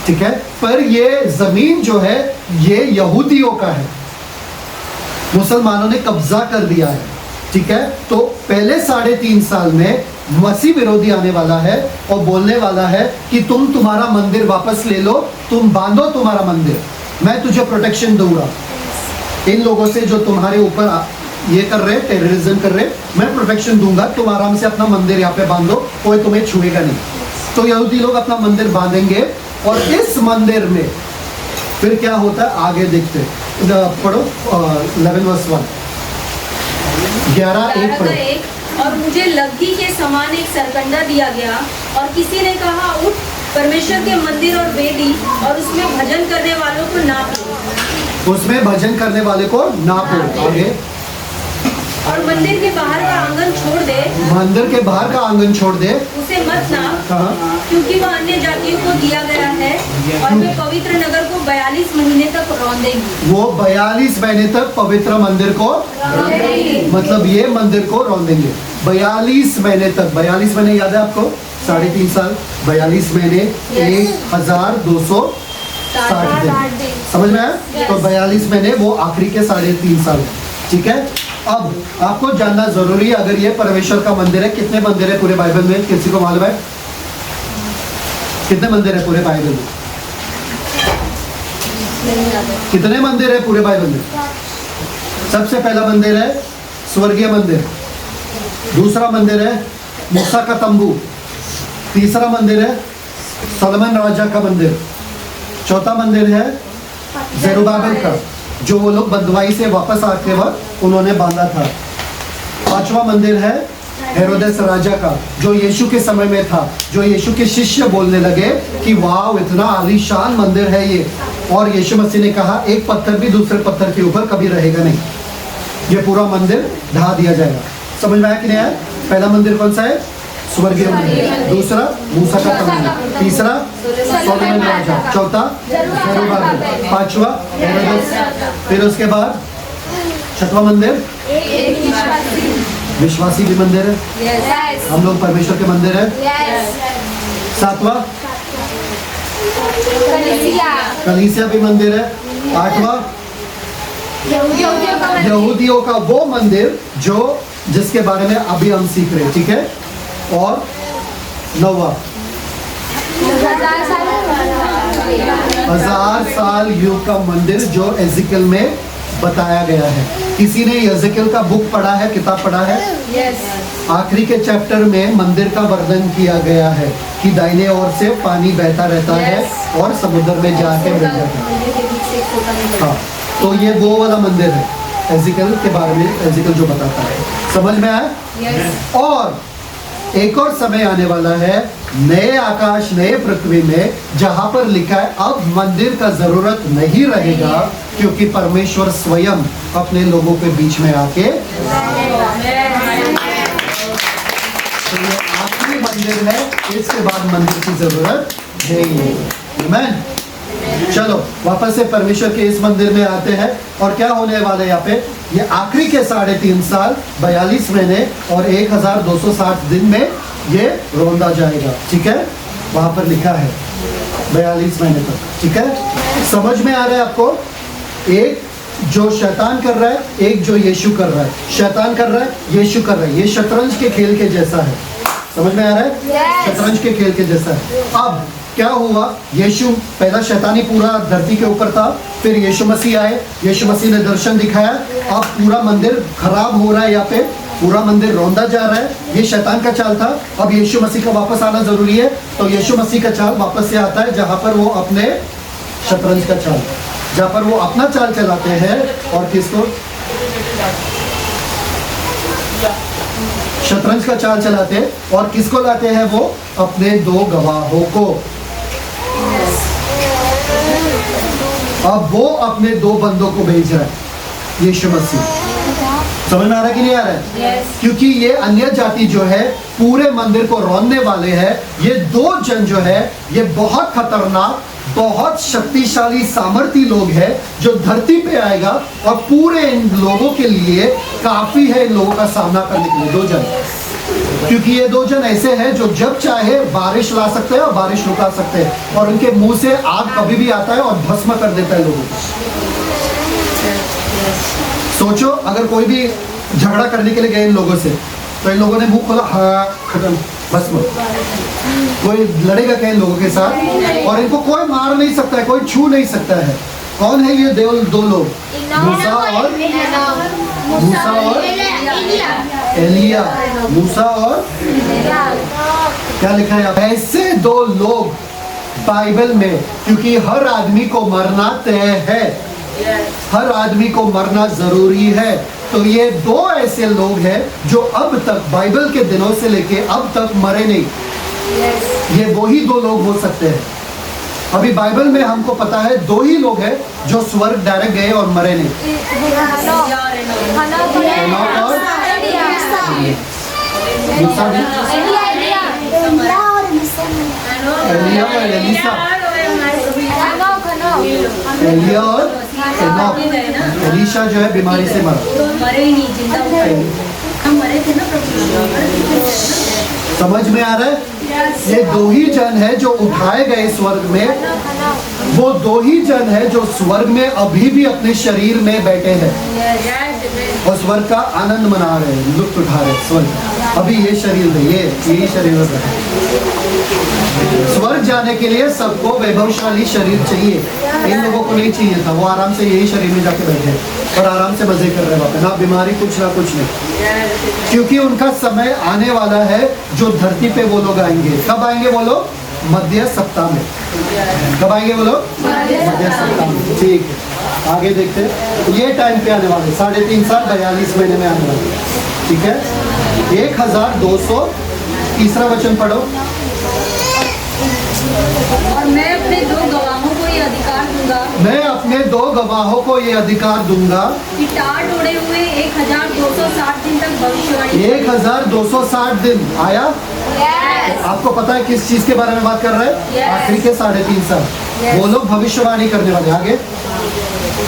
ठीक है। पर ये जमीन जो है ये यहूदियों का है, मुसलमानों ने कब्जा कर दिया है, ठीक है। तो पहले 3.5 साल में मसीह विरोधी आने वाला है और बोलने वाला है कि तुम तुम्हारा मंदिर वापस ले लो, तुम बांधो तुम्हारा मंदिर, मैं तुझे प्रोटेक्शन दूंगा। इन लोगों से जो तुम्हारे ऊपर ये कर रहे, टेररिज्म कर रहे, मैं प्रोटेक्शन दूंगा, तुम आराम से अपना मंदिर यहाँ पे बांधो, कोई तुम्हें छुएगा नहीं। तो यहूदी लोग अपना मंदिर बांधेंगे, और इस मंदिर में फिर क्या होता है आगे देखते हैं। पढ़ो 11:1, 11:1 पढ़ो। और मुझे लग्गी के समान एक सरकंडा दिया गया, और किसी ने कहा, उठ, परमेश्वर के मंदिर और वेदी और उसमें भजन करने वालों को नाप लो। उसमें भजन करने वाले को नापो। आगे, और मंदिर के बाहर का आंगन छोड़ दे, मंदिर के बाहर का आंगन छोड़ दे, उसे मत नाप, हाँ। क्योंकि वह अन्य जातियों को दिया गया है, और वे पवित्र नगर को 42 महीने तक रौंदेंगी। वो 42 महीने तक पवित्र मंदिर को रौंदेंगी। मतलब ये मंदिर को रौंदेंगे 42 महीने तक। 42 महीने याद है आपको? 3.5 साल, 42 महीने, 1260 दिन। समझ में आया? तो 42 महीने वो आखिरी के 3.5 साल, ठीक है। अब आपको जानना जरूरी है, अगर ये परमेश्वर का मंदिर है, कितने मंदिर है पूरे बाइबल में? किसी को मालूम है कितने मंदिर है पूरे बाइबल में? कितने मंदिर है पूरे बाइबल में? सबसे पहला मंदिर है स्वर्गीय मंदिर, दूसरा मंदिर है मूसा का तंबू, तीसरा मंदिर है सोलोमन राजा का मंदिर, चौथा मंदिर है जेरुब्बाबेल का, जो वो लोग बंदवाई से वापस आते वक्त उन्होंने बांधा था। पांचवा मंदिर है हेरोदेस राजा का, जो यीशु के समय में था, जो यीशु के शिष्य बोलने लगे कि वाह इतना आलीशान मंदिर है ये, और यीशु मसीह ने कहा एक पत्थर भी दूसरे पत्थर के ऊपर कभी रहेगा नहीं, ये पूरा मंदिर ढा दिया जाएगा। समझ में आया कि नहीं आया? पहला मंदिर कौन सा है? स्वर्गीय मंदिर, दूसरा मूसा का तम्बू, तीसरा सोलोमन राजा, चौथा जरुब्बाबेल, पांचवा हेरोदेस, फिर उसके बाद छठवां मंदिर विश्वासी भी मंदिर है, हम लोग परमेश्वर के मंदिर है। सातवां कलीसिया भी मंदिर है। आठवां यहूदियों का वो मंदिर जो जिसके बारे में अभी हम सीख रहे हैं, ठीक है। और नौवां 1000 साल युग का मंदिर जो एजिकल में बताया गया है। किसी ने एजिकल का बुक पढ़ा है, किताब पढ़ा है? आखिरी के चैप्टर में मंदिर का वर्णन किया गया है कि दाहिने ओर से पानी बहता रहता है और समुद्र में जाके मिल जाता है। हाँ, तो ये वो वाला मंदिर है एजिकल के बारे में, एजिकल जो बताता है। समझ में आया? और एक और समय आने वाला है, नए आकाश नए पृथ्वी में, जहां पर लिखा है अब मंदिर का जरूरत नहीं रहेगा क्योंकि परमेश्वर स्वयं अपने लोगों के बीच में आके, तो ये आखिरी मंदिर है, इसके बाद मंदिर की जरूरत नहीं है। आमीन। चलो वापस से परमेश्वर के इस मंदिर में आते हैं और क्या होने वाला है यहाँ पे? ये आखिरी के 3.5 साल 42 महीने और 1260 दिन में ये रौंदा जाएगा, ठीक है। वहां पर लिखा है 42 महीने तक, ठीक है। समझ में आ रहा है आपको? एक जो शैतान कर रहा है, एक जो यीशु कर रहा है। शैतान कर रहा है, यीशु कर रहा है। ये शतरंज के खेल के जैसा है। समझ में आ रहा है? शतरंज के खेल के जैसा है। अब क्या हुआ? यीशु पहला शैतानी पूरा धरती के ऊपर था, फिर यीशु मसीह आए, यीशु मसीह ने दर्शन दिखाया। अब पूरा मंदिर खराब हो रहा है, यहाँ पे पूरा मंदिर रौंदा जा रहा है। ये शैतान का चाल था। अब यीशु मसीह का वापस आना जरूरी है, तो यीशु मसीह का चाल वापस से आता है जहाँ पर वो अपने शतरंज का चाल, जहाँ पर वो अपना चाल चलाते हैं और किसको? शतरंज का चाल चलाते हैं। और किसको लाते हैं? वो अपने 2 गवाहों को। अब वो अपने 2 बंदों को भेज रहा है यीशु मसीह। समझ में आ रहा है कि नहीं आ रहा है? क्योंकि ये अन्य जाति जो है पूरे मंदिर को रौंदने वाले हैं। ये 2 जन जो है ये बहुत खतरनाक, बहुत शक्तिशाली सामर्थी लोग हैं जो धरती पे आएगा और पूरे इन लोगों के लिए काफी है इन लोगों का सामना करने के लिए। 2 जन, क्योंकि ये 2 जन ऐसे हैं जो जब चाहे बारिश ला सकते हैं और बारिश रुका सकते हैं, और उनके मुंह से आग कभी भी आता है और भस्म कर देता है लोगों को। सोचो अगर कोई भी झगड़ा करने के लिए गए इन लोगों से, तो इन लोगों ने मुंह खोला, हाँ खत्म, भस्म। कोई लड़ेगा क्या इन लोगों के साथ? और इनको कोई मार नहीं सकता है, कोई छू नहीं सकता है। कौन है ये 2 लोग? मूसा और एलिया। मूसा और क्या लिखा है? ऐसे 2 लोग बाइबल में, क्योंकि हर आदमी को मरना तय है, हर आदमी को मरना जरूरी है। तो ये 2 ऐसे लोग हैं जो अब तक बाइबल के दिनों से लेके अब तक मरे नहीं। ये वही 2 लोग हो सकते हैं। अभी बाइबल में हमको पता है 2 ही लोग हैं जो स्वर्ग डायरेक्ट गए और मरे नहीं। एलिया और एलीशा, एलिया और एनोक। एलीशा जो है बीमारी से मरा, मरे ही नहीं, जिंदा हम मरे थे ना प्रभु। समझ में आ रहा है? ये 2 ही जन है जो उठाए गए स्वर्ग में। वो 2 ही जन है जो स्वर्ग में अभी भी अपने शरीर में बैठे हैं और स्वर्ग का आनंद मना रहे हैं, लुत्फ उठा रहे हैं स्वर्ग। अभी ये शरीर में, यही शरीर में बैठे। स्वर्ग जाने के लिए सबको वैभवशाली शरीर चाहिए। इन लोगों को नहीं चाहिए था, वो आराम से यही शरीर में जाके बैठे और आराम से मजे कर रहे हैं वहाँ पे, ना बीमारी कुछ ना कुछ नहीं। क्योंकि उनका समय आने वाला है जो धरती पे वो लोग आएंगे। कब आएंगे वो लोग? मध्य सप्ताह में। कब आएंगे वो लोग? मध्य सप्ताह में। ठीक है, आगे देखते हैं। ये टाइम पे आने वाले 3.5 साल 42 महीने में आने वाले, ठीक है। 1200 तीसरा वचन पढ़ो। और मैं अपने 2 गवाहों को ये अधिकार दूंगा मैं अपने 2 गवाहों को ये अधिकार दूंगा कि टाट उड़े हुए 1260 दिन तक भविष्यवाणी 1260 दिन आया। आपको पता है किस चीज के बारे में बात कर रहा है? Yes. आखिरी के 3.5 साल वो लोग भविष्यवाणी करने वाले। आगे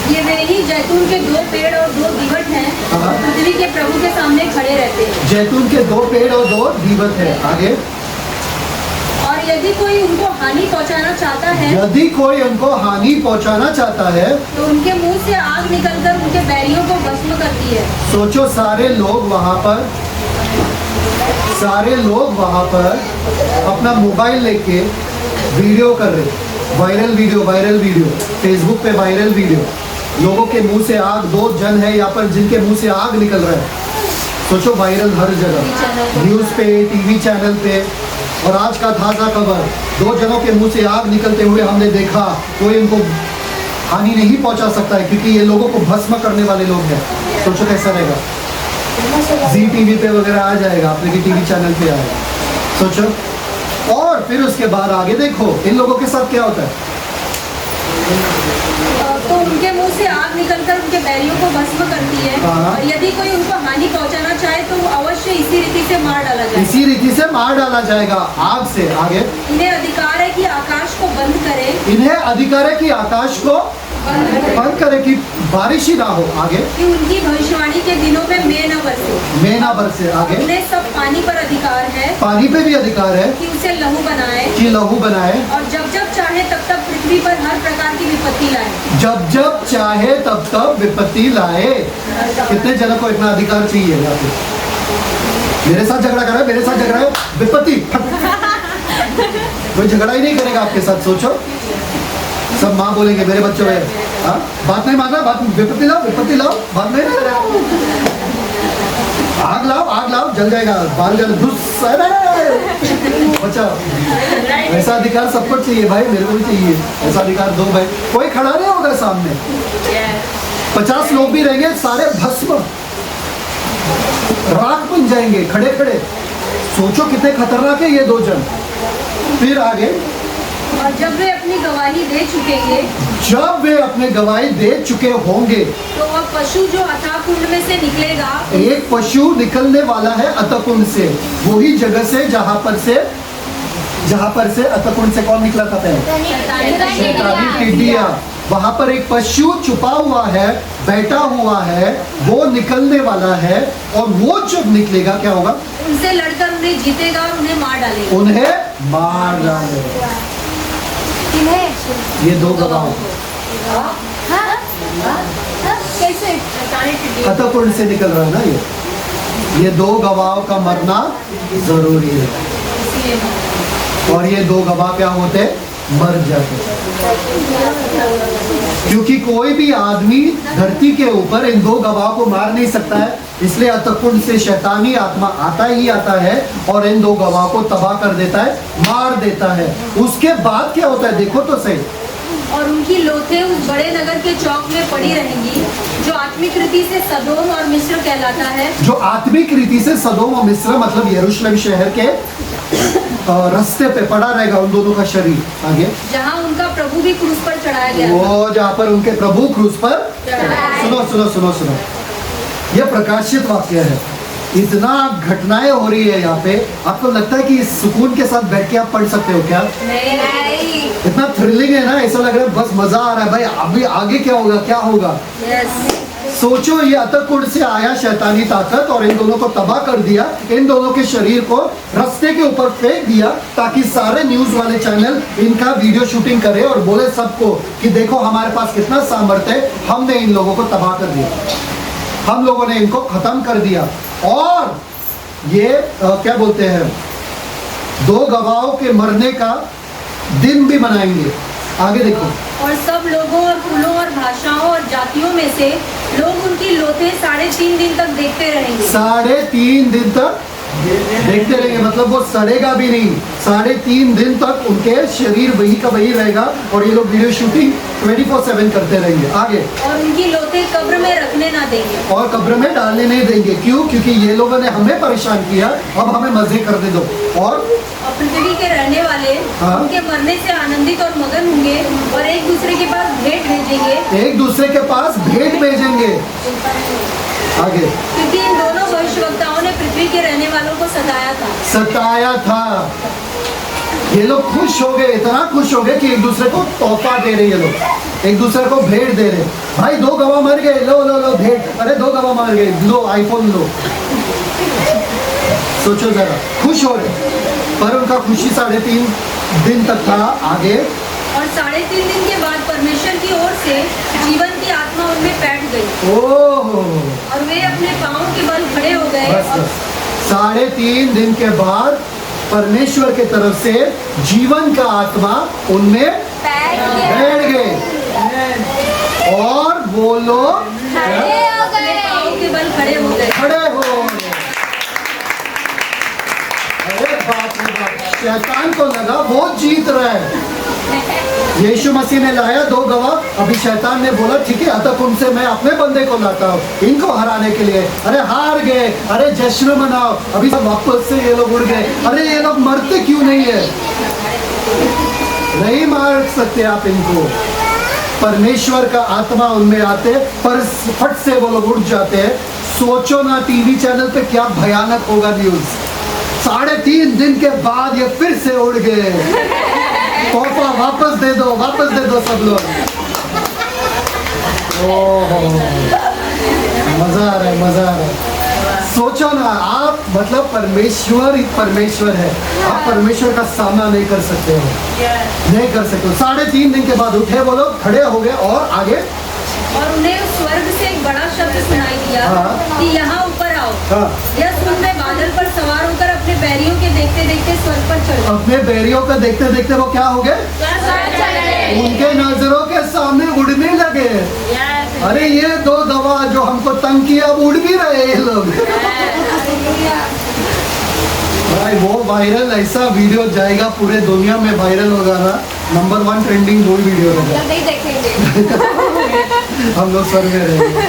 ये वे ही जैतून के 2 पेड़ और 2 दीवट हैं हाँ। पृथ्वी के प्रभु के सामने खड़े रहते हैं। जैतून के 2 पेड़ और 2 दीवट है। आगे और यदि कोई उनको हानि पहुंचाना चाहता है यदि कोई उनको हानि पहुंचाना चाहता है तो उनके मुंह से आग निकलकर उनके बैरियों को भस्म करती है। सोचो सारे लोग वहाँ पर अपना मोबाइल लेके वीडियो कर रहे, वायरल वीडियो फेसबुक पे वायरल वीडियो, लोगों के मुंह से आग, 2 जन है यहाँ पर जिनके मुंह से आग निकल रहा है। सोचो वायरल हर जगह, न्यूज़ पे, टीवी चैनल पे। और आज का ताज़ा खबर, 2 जनों के मुंह से आग निकलते हुए हमने देखा। कोई इनको हानि नहीं पहुंचा सकता है क्योंकि ये लोगों को भस्म करने वाले लोग हैं। सोचो कैसा रहेगा। जी टीवी पे वगैरह आ जाएगा, आपके टीवी चैनल पे आएगा। सोचो। और फिर उसके बाद आगे देखो इन लोगों के साथ क्या होता है। तो उनके मुंह से आग निकलकर उनके बैरियों को भस्म करती है। हाँ। और यदि कोई उनको हानि पहुंचाना चाहे तो अवश्य इसी रीति से मार डाला जाए। इसी रीति से मार डाला जाएगा आग से। आगे इन्हें अधिकार है कि आकाश को बंद करें इन्हें अधिकार है कि आकाश को बंद करे कि बारिश ही ना हो। आगे कि उनकी भविष्यवाणी के दिनों में मेघ न बरसे। मेघ ना बरसे। आगे उन्हें सब पानी पर अधिकार है पानी पे भी अधिकार है कि उसे लहू बनाए कि लहू बनाए। और जब जब चाहे तब तब पृथ्वी पर हर प्रकार की विपत्ति लाए। जब जब चाहे तब तब विपत्ति लाए। कितने जनों को इतना अधिकार चाहिए? यहाँ पे मेरे साथ झगड़ा कर रहा है, मेरे साथ झगड़ा है, विपत्ति। कोई झगड़ा ही नहीं करेगा आपके साथ। सोचो, सब माँ बोलेंगे मेरे बच्चों में, हाँ बात नहीं मानना, बात विपत्ति लाओ, बात नहीं आग लाओ, जल जाएगा, बाल जल घुस। बचाओ। ऐसा अधिकार सबको चाहिए भाई, मेरे को भी चाहिए ऐसा अधिकार। दो भाई, कोई खड़ा नहीं होगा सामने, 50 लोग भी रहेंगे, सारे भस्म राख बन जाएंगे खड़े खड़े। सोचो कितने खतरनाक है ये 2 जन। फिर आगे, और जब वे अपनी गवाही दे चुकेंगे, जब वे अपने गवाही दे चुके होंगे, तो वह पशु जो अथाह कुंड में से निकलेगा, एक पशु निकलने वाला है अतकुंड से, वही जगह से जहां पर से अतकुंड से कौन निकला था पहले? शैतानी टिड्डियां। वहां पर एक पशु छुपा हुआ है, बैठा हुआ है, वो निकलने वाला है। और वो जब निकलेगा क्या होगा? उनसे लड़कर उन्हें जीतेगा और उन्हें मार डालेगा। उन्हें मार डालेगा। ये 2 गवाह कैसे? अतकुंड से निकल रहा है ना ये 2 गवाहों का मरना जरूरी है। और ये 2 गवाह क्या होते? मर जाते। क्योंकि कोई भी आदमी धरती के ऊपर इन 2 गवाहों को मार नहीं सकता है, इसलिए अतकुंड से शैतानी आत्मा आता ही आता है और इन 2 गवाहों को तबाह कर देता है, मार देता है। उसके बाद क्या होता है देखो तो सही। और उनकी लोथें उस बड़े नगर के चौक में पड़ी रहेंगी, जो आत्मिक रीति से सदोम और मिस्र कहलाता है। जो आत्मिक रीति से सदोम और मिस्र मतलब यरूशलेम शहर के रास्ते पे पड़ा रहेगा उन दोनों का शरीर। आगे, जहाँ उनका प्रभु भी क्रूस पर चढ़ाया गया था। वो जहाँ पर उनके प्रभु क्रूस पर, सुनो, यह प्रकाशित वाक्य है। इतना घटनाएं हो रही है यहाँ पे, आपको लगता है कि इस सुकून के साथ बैठ के आप पढ़ सकते हो क्या? नहीं। इतना थ्रिलिंग है ना, ऐसा लग रहा है बस मजा आ रहा है भाई, अभी आगे क्या होगा। सोचो, ये अतकुंड से आया शैतानी ताकत और इन दोनों को तबाह कर दिया, इन दोनों के शरीर को रास्ते के ऊपर फेंक दिया ताकि सारे न्यूज वाले चैनल इनका वीडियो शूटिंग करे और बोले सबको कि देखो हमारे पास कितना सामर्थ्य है, हमने इन लोगों को तबाह कर दिया, हम लोगों ने इनको खत्म कर दिया। और ये क्या बोलते हैं, 2 गवाहों के मरने का दिन भी मनाएंगे। आगे देखो, और सब लोगों और कुलों और भाषाओं और जातियों में से लोग उनकी लोथें 3.5 दिन तक देखते रहेंगे। 3.5 दिन तक देखते रहेंगे, मतलब वो सड़ेगा भी नहीं। 3.5 दिन तक उनके शरीर वही का वही रहेगा और ये लोग वीडियो शूटिंग 24/7 करते रहेंगे। आगे, और उनकी लोथे कब्र में रखने ना देंगे। और कब्र में डालने नहीं देंगे। क्यों? क्योंकि ये लोगों ने हमें परेशान किया, अब हमें मजे करने दो। और पृथ्वी के रहने वाले हाँ। उनके मरने से आनंदित और मगन होंगे और एक दूसरे के पास भेंट भेजेंगे। एक दूसरे के पास भेंट भेजेंगे। आगे, क्योंकि इन दोनों भविष्यवक्ताओं ने पृथ्वी के रहने वालों को सताया था। ये लोग खुश हो गए, इतना खुश हो गए कि एक दूसरे को तोहफा दे रहे। ये लोग एक दूसरे को भेंट दे रहे। भाई 2 गवाह मर गए, लो लो लो भेंट। अरे 2 गवाह मर गए, लो आईफोन लो। सोचो जरा, खुश हो रहे। पर उनका खुशी 3.5 दिन तक था। आगे, और 3.5 दिन के बाद परमेश्वर की ओर से जीवन की आत्मा उनमें बैठ गई ओह, और वे अपने पांवों के बल खड़े हो गए। बस 3.5 दिन के बाद परमेश्वर के तरफ से जीवन का आत्मा उनमें बैठ गए और वो लोग अपने पांवों के बल खड़े हो गए। खड़े हो गए। अरे बाप रे बाप, शैतान को लगा वो जीत रहा है। यीशु मसीह ने लाया 2 गवाह। अभी शैतान ने बोला ठीक है, अतः उनसे मैं अपने बंदे को लाता हूँ इनको हराने के लिए। अरे हार गए, अरे जश्न मनाओ। अभी सब वापस से ये लोग उड़ गए। अरे ये लोग मरते क्यों नहीं है? नहीं मार सकते आप इनको। परमेश्वर का आत्मा उनमें आते पर फट से वो लोग उड़ जाते हैं। सोचो ना टीवी चैनल पे क्या भयानक होगा न्यूज। 3.5 दिन के बाद ये फिर से उड़ गए। तोहफा वापस दे दो सब लोग। ओह, मजा आ रहा है, मजा आ रहा है। सोचो ना आप, मतलब परमेश्वर ही परमेश्वर है। आप परमेश्वर का सामना नहीं कर सकते हो, नहीं कर सकते हो। 3.5 दिन के बाद उठे वो लोग, खड़े हो गए और आगे। और उन्हें स्वर्ग से एक बड़ा शब्द सुनाई दिया कि यहाँ ऊपर आओ। यह सुन में बादल पर सवार होकर अपने बैरियों के देखते देखते स्वर्ग पर चढ़े। अपने बैरियों का देखते देखते वो क्या हो गए? उनके नजरों के सामने उड़ने लगे। अरे ये 2 गवाह जो हमको तंग किया, अब उड़ भी रहे ये लोग। भाई वो वायरल, ऐसा वीडियो जाएगा पूरे दुनिया में, वायरल होगा ना। नंबर 1 ट्रेंडिंग वो वीडियो होगा। नहीं देखेंगे। हम लोग स्वर्ग में रहेंगे।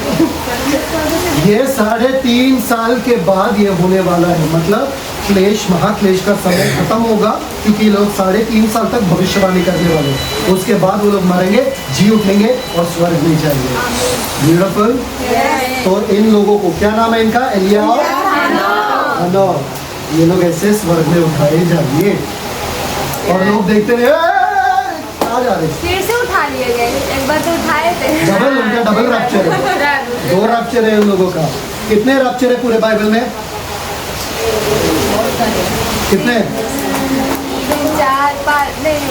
ये 3.5 साल के बाद ये होने वाला है। मतलब क्लेश, महाक्लेश का समय खत्म होगा, क्योंकि लोग 3.5 साल तक भविष्यवाणी करने वाले हैं। उसके बाद वो लोग मरेंगे, जी उठेंगे और स्वर्ग में जाएंगे। ब्यूटीफुल। तो इन लोगों को क्या नाम है इनका? एलिया और हनोक। ये लोग ऐसे स्वर्ग में उठाए जाएंगे और लोग देखते रहे आ जा रहे। फिर से उठा लिए गए, एक बार तो उठाए थे। डबल, उनका डबल रैप्चर है। 2 रैप्चर है उन लोगों का। कितने रैप्चर है पूरे बाइबल में? कितने? 4 5 नहीं,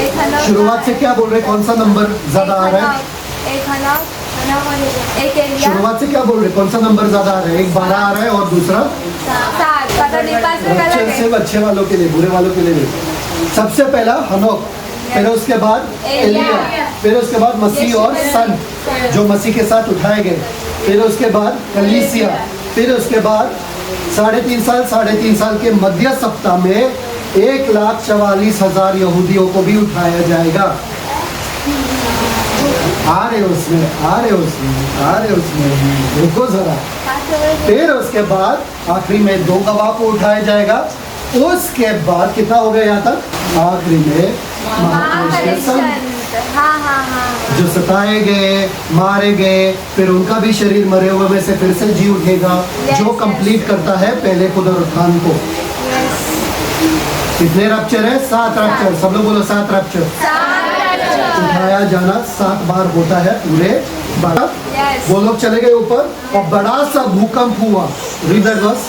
एक हनोक। शुरुआत से क्या बोल रहे? कौन सा नंबर ज्यादा आ रहा है? एक हनोक, एक एलिया। शुरुआत से क्या बोल रहे? कौन सा नंबर ज्यादा आ रहा है? एक 12 आ रहा है और दूसरा 7। पता नहीं, 5 में अच्छे गलत है। सिर्फ अच्छे वालों के लिए, बुरे वालों के लिए नहीं। सबसे पहला हनोक, फिर उसके बाद एलिया, फिर उसके बाद मसीह और सन जो मसीह के साथ उठाए गए, फिर उसके बाद कलीसिया, फिर उसके बाद 3.5 साल के मध्य सप्ताह में 1,44,000 यहूदियों को भी उठाया जाएगा। आ रहे उसमें रुको जरा। फिर उसके बाद आखिरी में 2 गवाह को उठाया जाएगा। उसके बाद कितना हो गया यहाँ तक? आखिरी में जो सताए गए, मारे गए, फिर उनका भी शरीर मरे हुए में से फिर से जी उठेगा, जो कंप्लीट करता है पहले पुनरुत्थान को। कितने रैप्चर है? 7 रैप्चर। सब लोग बोलो 7 रैप्चर। उठाया जाना 7 बार होता है पूरे 12। वो लोग चले गए ऊपर और बड़ा सा भूकंप हुआ। Read that verse.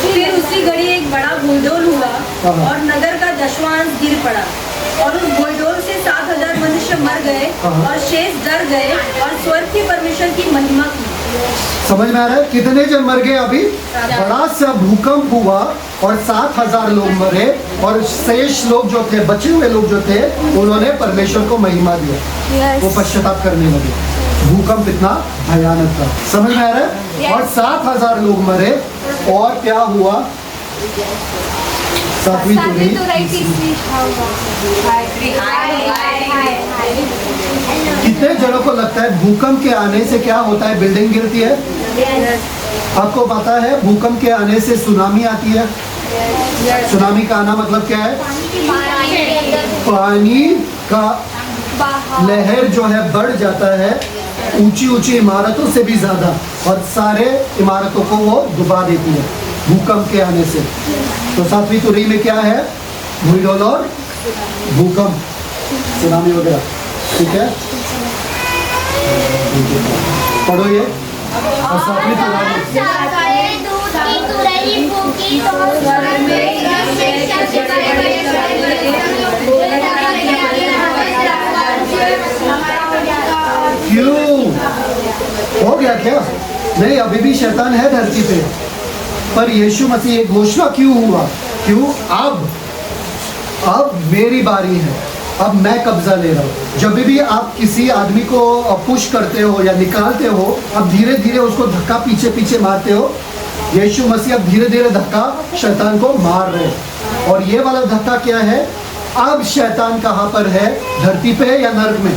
फिर उसी घड़ी एक बड़ा भूडोल हुआ और नगर का 10वां अंश गिर पड़ा और उस भूडोल से 7,000 मनुष्य मर गए और शेष डर गए और स्वर्ग के परमेश्वर की महिमा की। समझ में आ रहा है? कितने जन मर गए? अभी बड़ा सा भूकंप हुआ और 7,000 लोग मरे और शेष लोग जो थे, बचे हुए लोग जो थे, उन्होंने परमेश्वर को महिमा दिया। वो पश्चाताप करने लगे। भूकंप इतना भयानक था। समझ में आ रहा है? और 7,000 लोग मरे और क्या हुआ? सातवीं तुरई। कितने जनों को लगता है भूकंप के आने से क्या होता है? बिल्डिंग गिरती है। आपको पता है भूकंप के आने से सुनामी आती है? सुनामी का आना मतलब क्या है? पानी का लहर जो है बढ़ जाता है ऊंची ऊंची इमारतों से भी ज़्यादा, और सारे इमारतों को वो डुबा देती है भूकंप के आने से। तो सातवीं तुरई में क्या है? भूडोल और भूकंप, सुनामी वगैरह। ठीक है, पढ़ो ये। और सातवीं क्यों हो गया क्या? नहीं, अभी भी शैतान है धरती पे, पर यीशु मसीह एक घोषणा क्यों हुआ? क्यों? अब मेरी बारी है, अब मैं कब्जा ले रहा हूँ। जब भी आप किसी आदमी को पुश करते हो या निकालते हो, अब धीरे धीरे उसको धक्का पीछे पीछे मारते हो। यीशु मसीह अब धीरे धीरे धक्का शैतान को मार रहे हैं। और ये वाला धक्का क्या है? अब शैतान कहाँ पर है? धरती पे या नरक में?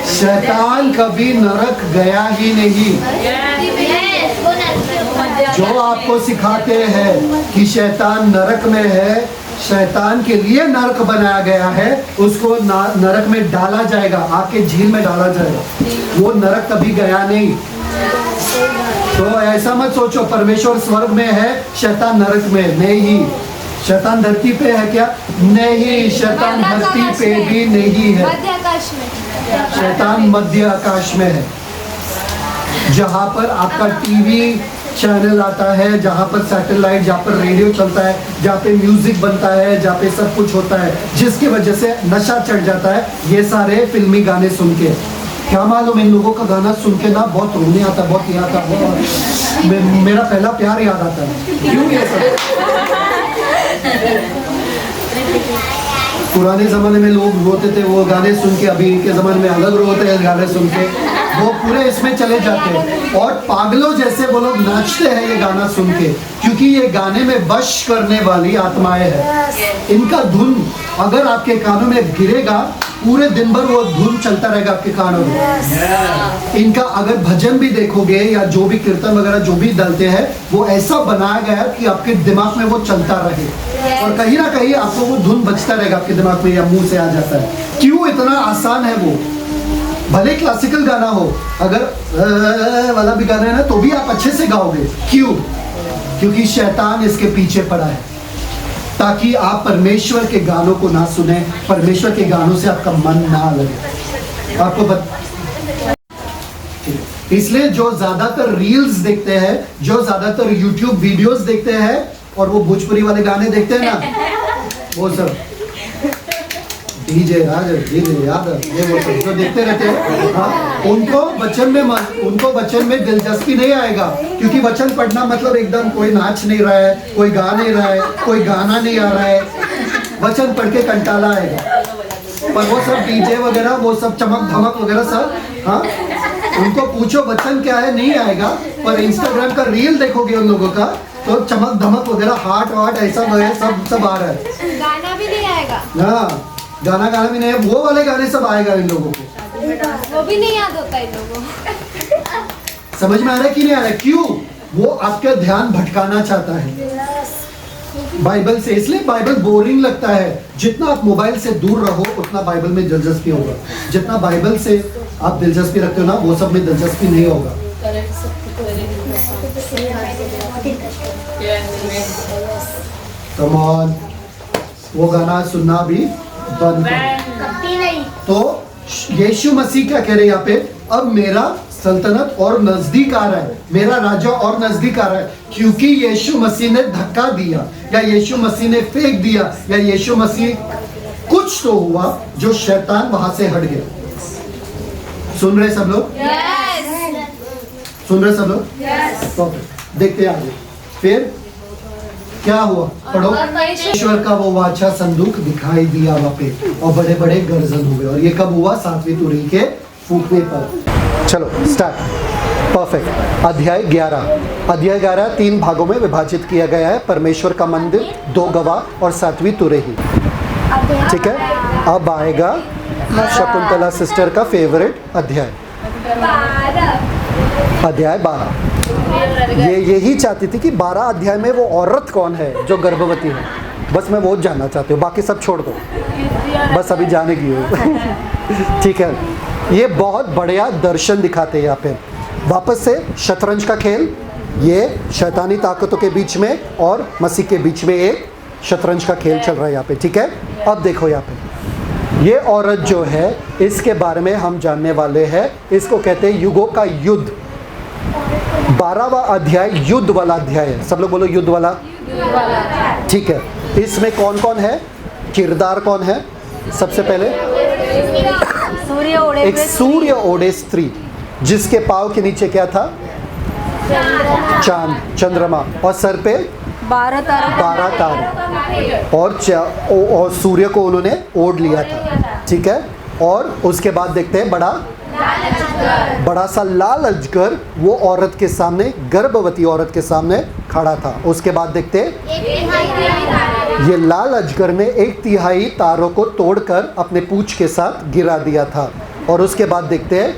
शैतान कभी नरक गया ही नहीं। जो आपको सिखाते हैं कि शैतान नरक में है, शैतान के लिए नरक बनाया गया है, उसको नरक में डाला जाएगा, आके झील में डाला जाएगा। वो नरक कभी गया नहीं। तो ऐसा मत सोचो परमेश्वर स्वर्ग में है, शैतान नरक में नहीं। शैतान धरती पे है क्या? नहीं, शैतान धरती पे भी नहीं है। शैतान मध्य आकाश में है, जहाँ पर आपका टीवी चैनल आता है, जहाँ पर सैटेलाइट, जहाँ पर रेडियो चलता है, जहाँ पे म्यूजिक बनता है, जहाँ पे सब कुछ होता है, जिसकी वजह से नशा चढ़ जाता है ये सारे फिल्मी गाने सुन के। क्या मालूम, इन लोगों का गाना सुन के ना बहुत रोने आता, बहुत याद आता, बहुत मेरा पहला प्यार याद आता है। क्यों ये सब? पुराने ज़माने में लोग रोते थे वो गाने सुन के, अभी के ज़माने में अलग रोते हैं गाने सुन के। वो पूरे इसमें चले जाते हैं और पागलों जैसे वो लोग नाचते हैं ये गाना सुन के, क्योंकि ये गाने में वश करने वाली आत्माएं हैं। इनका धुन अगर आपके कानों में गिरेगा, पूरे दिन भर वो धुन चलता रहेगा आपके कानों में। इनका अगर भजन भी देखोगे या जो भी कीर्तन वगैरह जो भी डालते हैं, वो ऐसा बनाया गया है कि आपके दिमाग में वो चलता रहे, और कहीं ना कहीं आपको वो धुन बजता रहेगा आपके दिमाग में या मुंह से आ जाता है। क्यों? इतना आसान है वो। भले क्लासिकल गाना हो, अगर वाला भी गाना है ना, तो भी आप अच्छे से गाओगे। क्यों? क्योंकि शैतान इसके पीछे पड़ा है, ताकि आप परमेश्वर के गानों को ना सुने, परमेश्वर के गानों से आपका मन ना लगे। आपको इसलिए जो ज्यादातर रील्स देखते हैं, जो ज्यादातर यूट्यूब वीडियोस देखते हैं, और वो भोजपुरी वाले गाने देखते हैं ना, वो सब डीजे राज, डीजे यादव, ये वो सब जो देखते रहते हैं, हाँ, उनको वचन में दिलचस्पी नहीं आएगा, क्योंकि वचन पढ़ना मतलब एकदम कोई नाच नहीं रहा है, कोई गा नहीं रहा है, कोई गाना नहीं आ रहा है, वचन पढ़ के कंटाला आएगा। पर वो सब डीजे वगैरह, वो सब चमक धमक वगैरह सब, हाँ, उनको पूछो वचन क्या है, नहीं आएगा। पर इंस्टाग्राम का रील देखोगे उन लोगों का, तो चमक धमक वगैरह, हार्ट वार्ट ऐसा सब आ रहा है। गाना भी नहीं आएगा। हाँ, गाना भी नहीं है, वो वाले गाने सब आएगा इन लोगों को। वो भी नहीं याद होता इन लोगों को। समझ में आ रहा है कि नहीं आ रहा है? क्यों? वो आपका ध्यान भटकाना चाहता है बाइबल से। इसलिए बाइबल बोरिंग लगता है। जितना आप मोबाइल से दूर रहो, उतना बाइबल में दिलचस्पी होगा। जितना बाइबल से आप दिलचस्पी रखते हो ना, वो सब में दिलचस्पी नहीं होगा। कम ऑन, वो गाना सुनना भी बंद कर। तो यीशु मसीह क्या कह रहे हैं यहाँ पे? अब मेरा सल्तनत और नजदीक आ रहा है, मेरा राजा और नजदीक आ रहा है, क्योंकि यीशु मसीह ने धक्का दिया, या यीशु मसीह ने फेंक दिया, या यीशु मसीह कुछ तो हुआ जो शैतान वहां से हट गया। सुन रहे सब लोग? सुन रहे सब लोग? तो देखते हैं आगे फिर क्या हुआ। पढ़ो। ईश्वर का वो वाचा संदूक दिखाई दिया वहाँ पे, और बड़े बड़े गर्जन हुए। और ये कब हुआ? सातवीं तुरही के फूकने पर। चलो स्टार्ट। परफेक्ट। अध्याय 11 3 भागों में विभाजित किया गया है। परमेश्वर का मंदिर, 2 गवाह और 7वीं तुरही। ठीक है, अब आएगा शकुंतला सिस्टर का फेवरेट अध्याय, अध्याय 12। ये यही चाहती थी कि 12 अध्याय में वो औरत कौन है जो गर्भवती है, बस मैं वो जानना चाहती हूँ, बाकी सब छोड़ दो, बस अभी जाने की हो। ठीक है, ये बहुत बढ़िया दर्शन दिखाते हैं यहाँ पे। वापस से शतरंज का खेल, ये शैतानी ताकतों के बीच में और मसीह के बीच में एक शतरंज का खेल चल रहा है यहाँ पे। ठीक है, अब देखो यहाँ पे ये औरत जो है, इसके बारे में हम जानने वाले हैं। इसको कहते हैं युगों का युद्ध। 12वां अध्याय युद्ध वाला अध्याय है। सब लोग बोलो युद्ध वाला। ठीक है, इसमें कौन कौन है, किरदार कौन है? सबसे पहले एक सूर्य ओढ़े स्त्री, जिसके पाँव के नीचे क्या था? चांद, चंद्रमा, और सर पे 12 तारे, और सूर्य को उन्होंने ओढ़ लिया था। ठीक है, और उसके बाद देखते हैं बड़ा सा लाल अजगर वो औरत के सामने, गर्भवती औरत के सामने खड़ा था। उसके बाद देखते हैं ये लाल अजगर ने 1/3 तारों को तोड़कर अपने पूंछ के साथ गिरा दिया था। और उसके बाद देखते हैं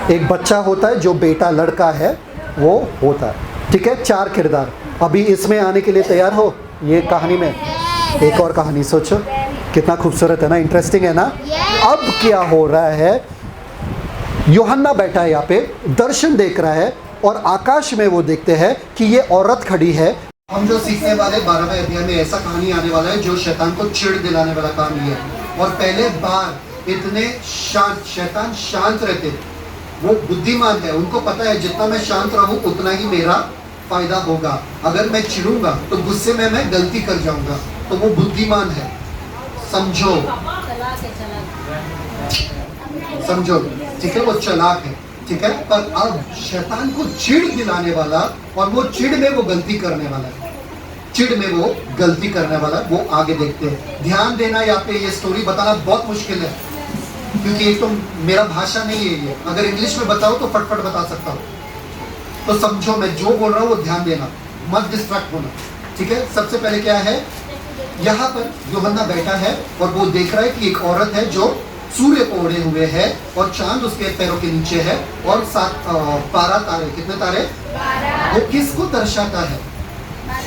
एक बच्चा होता है जो बेटा लड़का है वो होता है। ठीक है, 4 किरदार। अभी इसमें आने के लिए तैयार हो? ये कहानी में एक और कहानी सोचो, कितना खूबसूरत है ना, इंटरेस्टिंग है ना। अब क्या हो रहा है? यूहन्ना बैठा है यहाँ पे, दर्शन देख रहा है, और आकाश में वो देखते हैं कि ये औरत खड़ी है। हम जो सीखने वाले 12वें अध्याय में ऐसा कहानी आने वाला है जो शैतान को चिढ़ दिलाने वाला कहानी है। और पहले बार इतने शांत, शैतान शांत रहते, वो बुद्धिमान है, उनको पता है जितना मैं शांत रहूं उतना ही मेरा फायदा होगा। अगर मैं चिढ़ूंगा तो गुस्से में मैं गलती कर जाऊंगा, तो वो बुद्धिमान है। समझो, ठीक है, वो चालाक है। ठीक है, पर अब शैतान को चिढ़ दिलाने वाला, और वो चिढ़ में वो गलती करने वाला है, वो आगे देखते हैं। ध्यान देना, यहाँ पे ये स्टोरी बताना बहुत मुश्किल है, क्योंकि एक तो मेरा भाषा नहीं है ये। अगर इंग्लिश में बताओ तो फटफट बता सकता हूँ। तो समझो, मैं जो बोल रहा हूँ वो ध्यान देना, मत डिस्ट्रैक्ट होना। ठीक है, सबसे पहले क्या है, यहाँ पर यूहन्ना बैठा है और वो देख रहा है कि एक औरत है जो सूर्य को ओढ़े हुए है, और चांद उसके पैरों के नीचे है, और 12 तारे। कितने तारे? वो किसको दर्शाता है?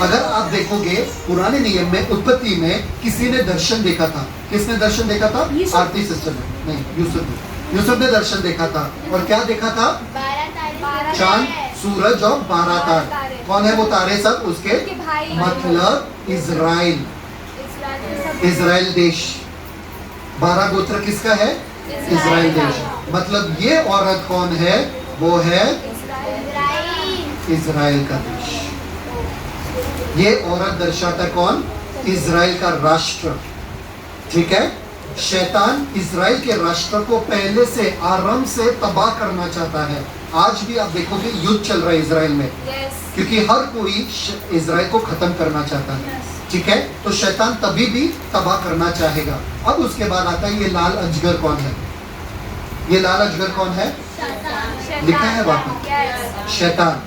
अगर आप देखोगे पुराने नियम में, उत्पत्ति में किसी ने दर्शन देखा था। किसने दर्शन देखा था? आरती सिस्टर ने, नहीं, यूसुफ ने दर्शन देखा था। और क्या देखा था? चांद, सूरज और 12 तारे। कौन है वो तारे? सब उसके, मतलब इजराइल देश। 12 गोत्र किसका है? इजराइल देश। मतलब ये औरत कौन है? वो है इजराइल का देश। ये औरत दर्शाता कौन? इजराइल का राष्ट्र। ठीक है, शैतान इजराइल के राष्ट्र को पहले से, आरंभ से तबाह करना चाहता है। आज भी आप देखोगे युद्ध चल रहा है इजराइल में, क्योंकि हर कोई इजराइल को खत्म करना चाहता है। ठीक है, तो शैतान तभी भी तबाह करना चाहेगा। अब उसके बाद आता है ये लाल अजगर कौन है? ये लाल अजगर कौन है? लिखा है वहां पर, शैतान।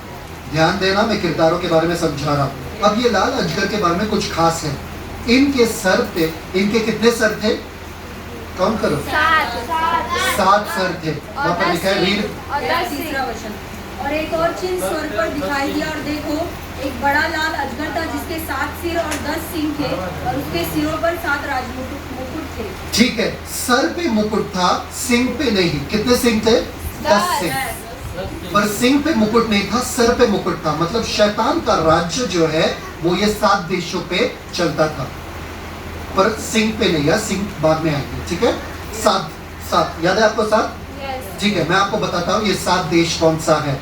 ध्यान देना, मैं किरदारों के बारे में समझा रहा हूँ। अब ये लाल अजगर के बारे में कुछ खास है। इनके सर पे, इनके कितने सर थे? काउंट करो। 7 सर थे। वहां पर लिखा है, रीड। और एक और चिन्ह स्वर पर दिखाई दिया, और देखो एक बड़ा लाल अजगर था जिसके 7 सिर और 10 सींग थे, और उसके सिरों पर 7 राजमुकुट थे। ठीक है, सर पे मुकुट था, सिंग पे नहीं। कितने सिंग थे? 10 सिंग। पर सिंग पे मुकुट नहीं था, सर पे मुकुट था। मतलब शैतान का राज्य जो है वो ये 7 देशों पे चलता था, पर सिंग पे नहीं। या सिंग बाद में आएंगे। ठीक है, 7 याद है आपको? 7। ठीक है, मैं आपको बताता हूँ ये 7 देश कौन सा है।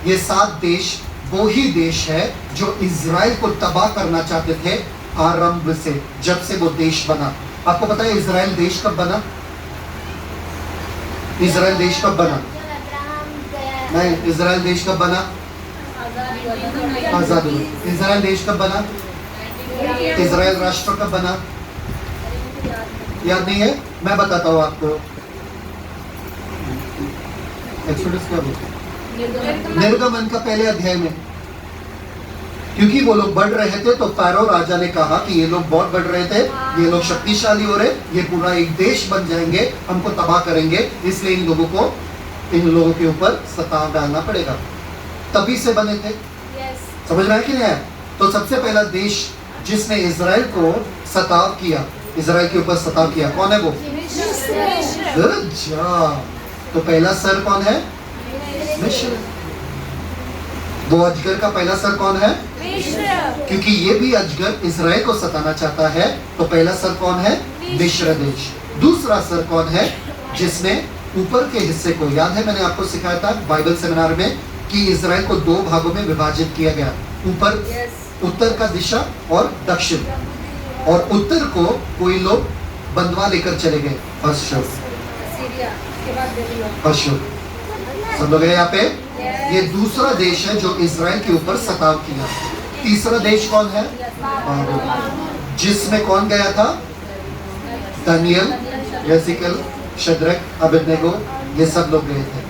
ये 7 देश वो ही देश है जो इजराइल को तबाह करना चाहते थे आरंभ से, जब से वो देश बना। आपको पता है इजराइल देश कब बना? इजराइल देश कब बना? नहीं, इजराइल देश कब बना? आजाद हुआ। इजराइल देश कब बना? इजराइल राष्ट्र कब बना? याद नहीं है? मैं बताता हूँ आपको। एक्सोडस क्या बोलते हैं? निर्गमन का पहले अध्याय में, क्योंकि वो लोग बढ़ रहे थे तो फारो राजा ने कहा कि ये लोग बहुत बढ़ रहे थे, ये लोग शक्तिशाली हो रहे, ये पूरा एक देश बन जाएंगे, हमको तबाह करेंगे, इसलिए इन लोगों के ऊपर सताव डालना पड़ेगा। तभी से बने थे। समझ रहे हैं कि नहीं है? तो सबसे पहला देश जिसने इजराइल को सताव किया, इजराइल के ऊपर सताव किया, कौन है वो? Good job. तो पहला सर कौन है? मिस्र। वो अजगर का पहला सर कौन है? क्योंकि ये भी अजगर इजराइल को सताना चाहता है, तो पहला सर कौन है? मिस्र देश। दूसरा सर कौन है? जिसने ऊपर के हिस्से को, याद है मैंने आपको सिखाया था बाइबल सेमिनार में कि इजराइल को 2 भागों में विभाजित किया गया, ऊपर उत्तर का दिशा और दक्षिण। और उत्तर को कोई लोग बंधवा लेकर चले गए, अशुर। सब लोग हैं यहाँ पे? ये दूसरा देश है जो इजराइल के ऊपर सताव किया। तीसरा देश कौन है? जिसमें कौन गया था? दानियल, यसीकल, शद्रक, अबेदनेगो, ये सब लोग गए थे।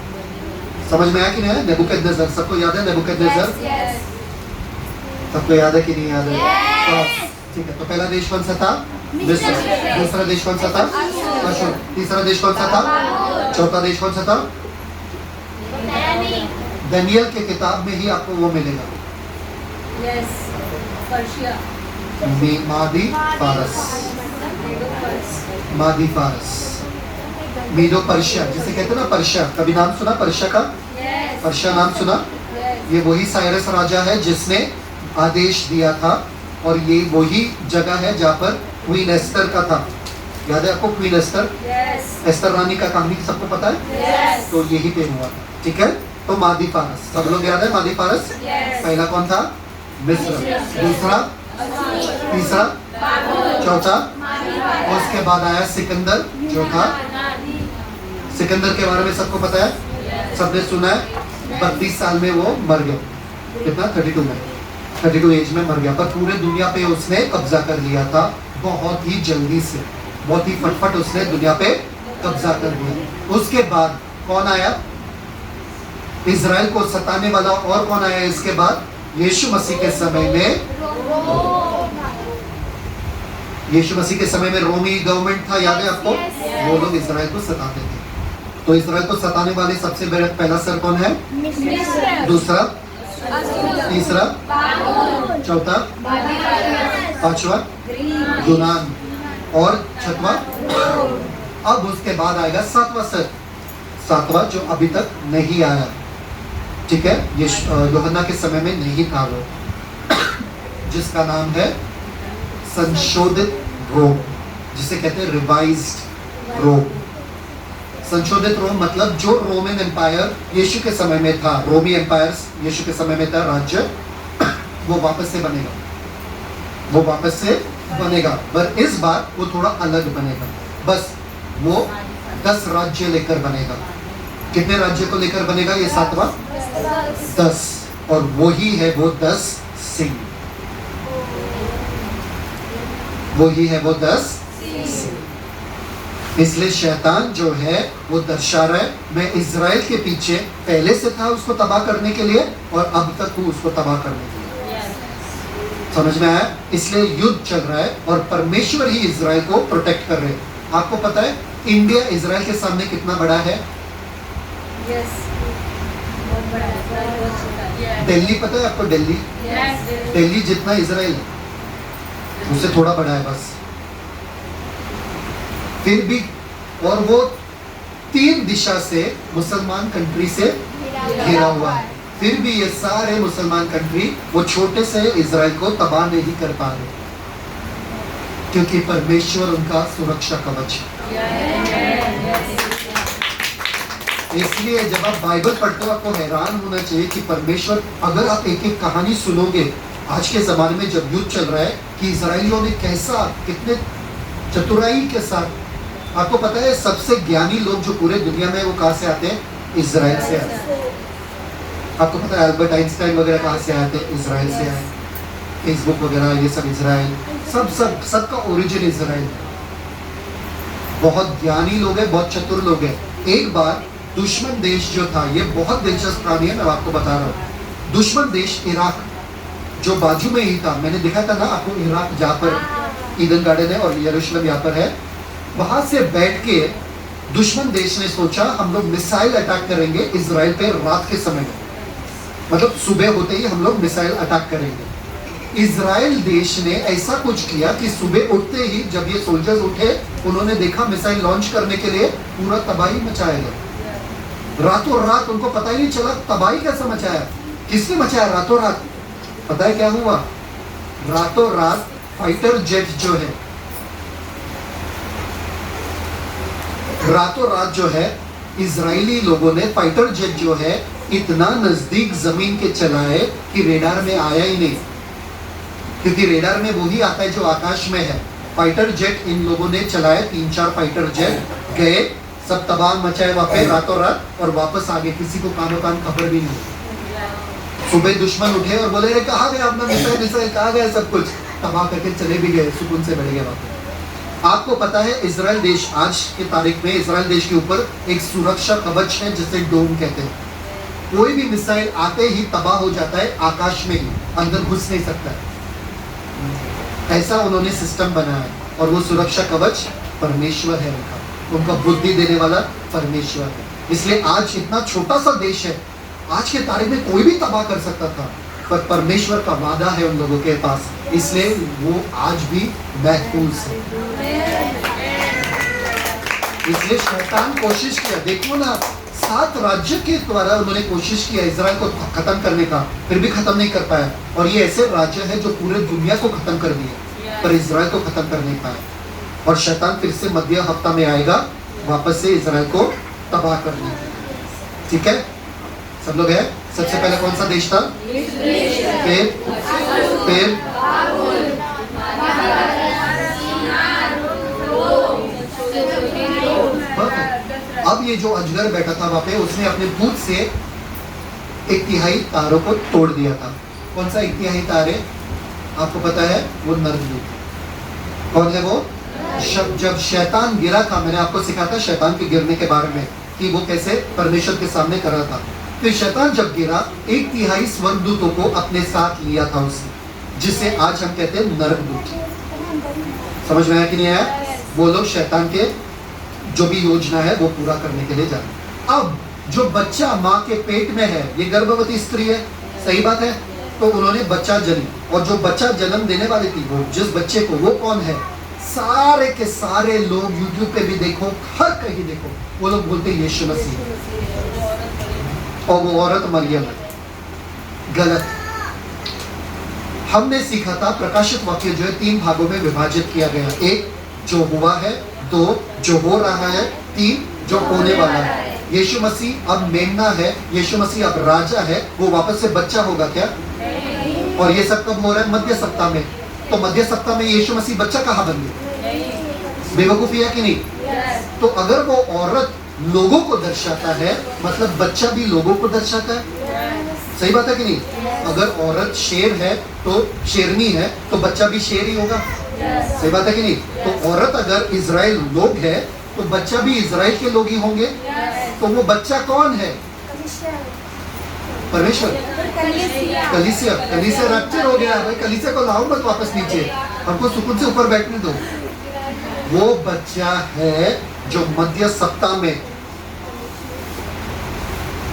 समझ में आया कि नहीं? नेबुकदनेस्सर, सबको याद है नेबुकदनेस्सर? सबको याद है कि नहीं याद है? ठीक है। तो पहला देश कौन सा था? मिस्र। दूसरा देश कौन सा था? अशूर। तीसरा देश कौन सा था? चौथा देश कौन सा था? दानियल के किताब में ही आपको वो मिलेगा, मादी फारस, मादी फारस, मीडो पर्शिया जिसे कहते हैं ना, पर्शिया। कभी नाम सुना पर्शिया का? पर्शिया नाम सुना? ये वही साइरस राजा है जिसने आदेश दिया था, और ये वही जगह है जहाँ पर क्वीन एस्टर का था। याद है आपको क्वीन एस्टर? एस्टर रानी का कहानी सबको पता है? तो यही पे हुआ था। ठीक है। तो मादी फारस, सब लोग याद है मादी फारस? पहला कौन था? मिस्र। दूसरा, तीसरा, चौथा, उसके बाद आया सिकंदर जो था। सिकंदर के बारे में सबको पता है, सबने सुना है। 32 साल में वो मर गया। कितना? 32 में, 32 एज में मर गया। पर पूरे दुनिया पे उसने कब्जा कर लिया था, बहुत ही जल्दी से, बहुत ही फटफट उसने दुनिया पे कब्जा कर लिया। उसके बाद कौन आया इजराइल को सताने वाला? और कौन आया इसके बाद? यीशु मसीह के समय में, यीशु मसीह के समय में रोमी गवर्नमेंट था, याद है आपको? वो लोग इजराइल को सताते थे। तो इजराइल को सताने वाले सबसे पहला सर कौन है? दूसरा, तीसरा, चौथा, पांचवा यूनान, और छठवां। अब उसके बाद आएगा 7वां सर, 7वां जो अभी तक नहीं आया। ठीक है। ये यूहन्ना के समय में नहीं था वो, जिसका नाम है संशोधित रोम, जिसे कहते हैं रिवाइज्ड रोम। संशोधित रोम मतलब जो रोमन एम्पायर यीशु के समय में था, रोमी एम्पायर्स यीशु के समय में था राज्य, वो वापस से बनेगा, वो वापस से बनेगा। पर इस बार वो थोड़ा अलग बनेगा। बस वो 10 राज्य लेकर बनेगा। कितने राज्य को लेकर बनेगा ये 7वां? 10। और वही है वो 10 सिंह, वही है वो 10 सिंह। इसलिए शैतान जो है वो दर्शा रहा है, मैं इजराइल के पीछे पहले से था उसको तबाह करने के लिए, और अब तक हूँ उसको तबाह करने के लिए। समझ में आया? इसलिए युद्ध चल रहा है, और परमेश्वर ही इजराइल को प्रोटेक्ट कर रहे हैं। आपको पता है इंडिया इजराइल के सामने कितना बड़ा है? दिल्ली पता है आपको? दिल्ली, दिल्ली जितना इजराइल है उससे थोड़ा बड़ा है बस। फिर भी, और वो 3 दिशा से मुसलमान कंट्री से घिरा हुआ है, फिर भी ये सारे मुसलमान कंट्री वो छोटे से इजराइल को तबाह नहीं कर पा रहे, क्योंकि परमेश्वर उनका सुरक्षा कवच है। इसलिए जब आप बाइबल पढ़ते हो आपको हैरान होना चाहिए कि परमेश्वर, अगर आप एक एक कहानी सुनोगे आज के ज़माने में जब युद्ध चल रहा है, कि इजराइलियों ने कैसा, कितने चतुराई के साथ, आपको पता है सबसे ज्ञानी लोग जो पूरे दुनिया में वो कहाँ से आते हैं? इजराइल से आते हैं। आपको पता है अल्बर्ट आइंस्टाइन वगैरह कहाँ से आए थे? इजराइल से आए। फेसबुक वगैरह ये सब इजराइल, सबका ओरिजिन इजराइल। बहुत ज्ञानी लोग हैं, बहुत चतुर लोग हैं। एक बार दुश्मन देश जो था, ये बहुत दिलचस्प कहानी है, मैं आपको बता रहा हूँ। दुश्मन देश इराक जो बाजू में ही था, मैंने दिखा था ना आपको, इराक जहाँ पर ईडन गार्डन है और यरूशलेम यहाँ पर है, वहां से बैठ के दुश्मन देश ने सोचा हम लोग मिसाइल अटैक करेंगे इजराइल पे रात के समय में, मतलब सुबह होते ही हम लोग मिसाइल अटैक करेंगे। इजराइल देश ने ऐसा कुछ किया कि सुबह उठते ही जब ये सोल्जर्स उठे, उन्होंने देखा मिसाइल लॉन्च करने के लिए, पूरा तबाही मचाया गया। रातों रात उनको पता ही नहीं चला तबाही कैसा मचाया, किसने मचाया रातों रात। पता है क्या हुआ? रातों रात फाइटर जेट जो है, रातों रात जो है इजरायली लोगों ने फाइटर जेट जो है इतना नजदीक जमीन के चलाए कि रेडार में आया ही नहीं, क्योंकि रेडार में वही आता है जो आकाश में है। फाइटर जेट इन लोगों ने चलाए, 3-4 फाइटर जेट गए, सब तबाह मचाए वहां पे रातों रात, और वापस आ गए, किसी को कानो कान खबर भी नहीं। सुबह दुश्मन उठे और बोले कहाँ गया अपना मिसाइल कहाँ गया, सब कुछ तबाह करके चले भी गए, सुकून से बैठ गए वापस। आपको पता है इजराइल देश आज के तारीख में, इजराइल देश के ऊपर एक सुरक्षा कवच है जिसे डोम कहते हैं। कोई भी मिसाइल आते ही तबाह हो जाता है आकाश में ही, अंदर घुस नहीं सकता है। ऐसा उन्होंने सिस्टम बनाया है, और वो सुरक्षा कवच परमेश्वर है उनका बुद्धि देने वाला परमेश्वर है। इसलिए आज इतना छोटा सा देश है, आज के तारीख में कोई भी तबाह कर सकता था, पर परमेश्वर का वादा है उन लोगों के पास, इसलिए वो आज भी महफूज है। इसलिए शैतान कोशिश किया, देखो ना 7 राज्य के द्वारा उन्होंने कोशिश किया इजराइल को खत्म करने का, फिर भी खत्म नहीं कर पाया। और ये ऐसे राज्य है जो पूरे दुनिया को खत्म कर दिए, पर इजराइल को खत्म कर नहीं पाए। और शैतान फिर से मध्य हफ्ता में आएगा वापस से इजराइल को तबाह करने के लिए। ठीक है, सब लोग है। सबसे पहले कौन सा देश था? फिर अब ये जो अजगर बैठा था वहां पे, उसने अपने भूत से 1/3 तारों को तोड़ दिया था। कौन सा 1/3 तार है आपको पता है? वो नरक। कौन है वो? जब शैतान गिरा था, मैंने आपको सिखाया था शैतान के गिरने के बारे में कि वो कैसे परमेश्वर के सामने कर रहा था। तो शैतान जब गिरा 1/3 स्वर्गदूतों को अपने साथ लिया था उसने, जिसे आज हम कहते हैं नरकदूत। समझ में आया कि नहीं आया? वो लोग शैतान के जो भी योजना है वो पूरा करने के लिए जा रहे हैं। अब जो बच्चा माँ के पेट में है, ये गर्भवती स्त्री है, सही बात है। तो उन्होंने बच्चा जन्म, और जो बच्चा जन्म देने वाली थी, वो जिस बच्चे को, वो कौन है? सारे के सारे लोग यूट्यूब पे भी देखो, हर कहीं देखो, वो लोग बोलते हैं यीशु मसीह, और वो औरत मरियम है। गलत। हमने सीखा था प्रकाशित वाक्य जो है 3 भागों में विभाजित किया गया। 1 जो हुआ है, 2 जो हो रहा है, 3 जो होने वाला है। यीशु मसीह अब मेमना है, यीशु मसीह अब राजा है, वो वापस से बच्चा होगा क्या? और ये सब कब हो रहा है? मध्य सप्ताह में। तो मध्य सप्ताह में यीशु मसीह बच्चा कहाँ बन गया? बेवकूफी है कि नहीं? तो अगर वो औरत लोगों को दर्शाता है, मतलब बच्चा भी लोगों को दर्शाता है। सही बात है कि नहीं? अगर औरत शेर है तो शेरनी है, तो बच्चा भी शेर ही होगा। सही बात है कि नहीं? तो औरत अगर इजराइल लोग है तो बच्चा भी इजराइल के लोग ही होंगे। तो वो बच्चा कौन है? परमेश्वर। कलीसिया। कलीसिया रैप्चर हो गया भाई, कलीसिया को लाओ मत वापस नीचे, हमको सुकून से ऊपर बैठने दो। वो बच्चा है जो मध्य सप्ताह में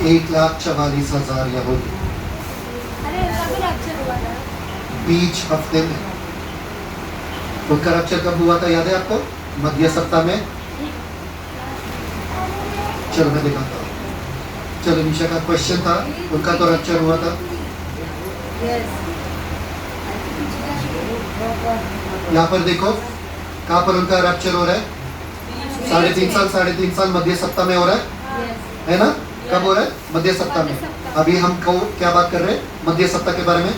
1,44,000 यहूदी बीच हफ्ते में, उनका रैप्चर कब हुआ था याद है आपको? मध्य सप्ताह में। चलो मैं दिखाता हूँ। चलो निशा का क्वेश्चन था, उनका तो रैप्चर हुआ था। यहाँ पर देखो कहाँ पर उनका रैप्चर हो रहा है? 3.5 साल मध्य सप्ताह में हो रहा है ना? कब हो रहा है? मध्य सप्ताह में। अभी हम क्या बात कर रहे हैं? मध्य सप्ताह के बारे में।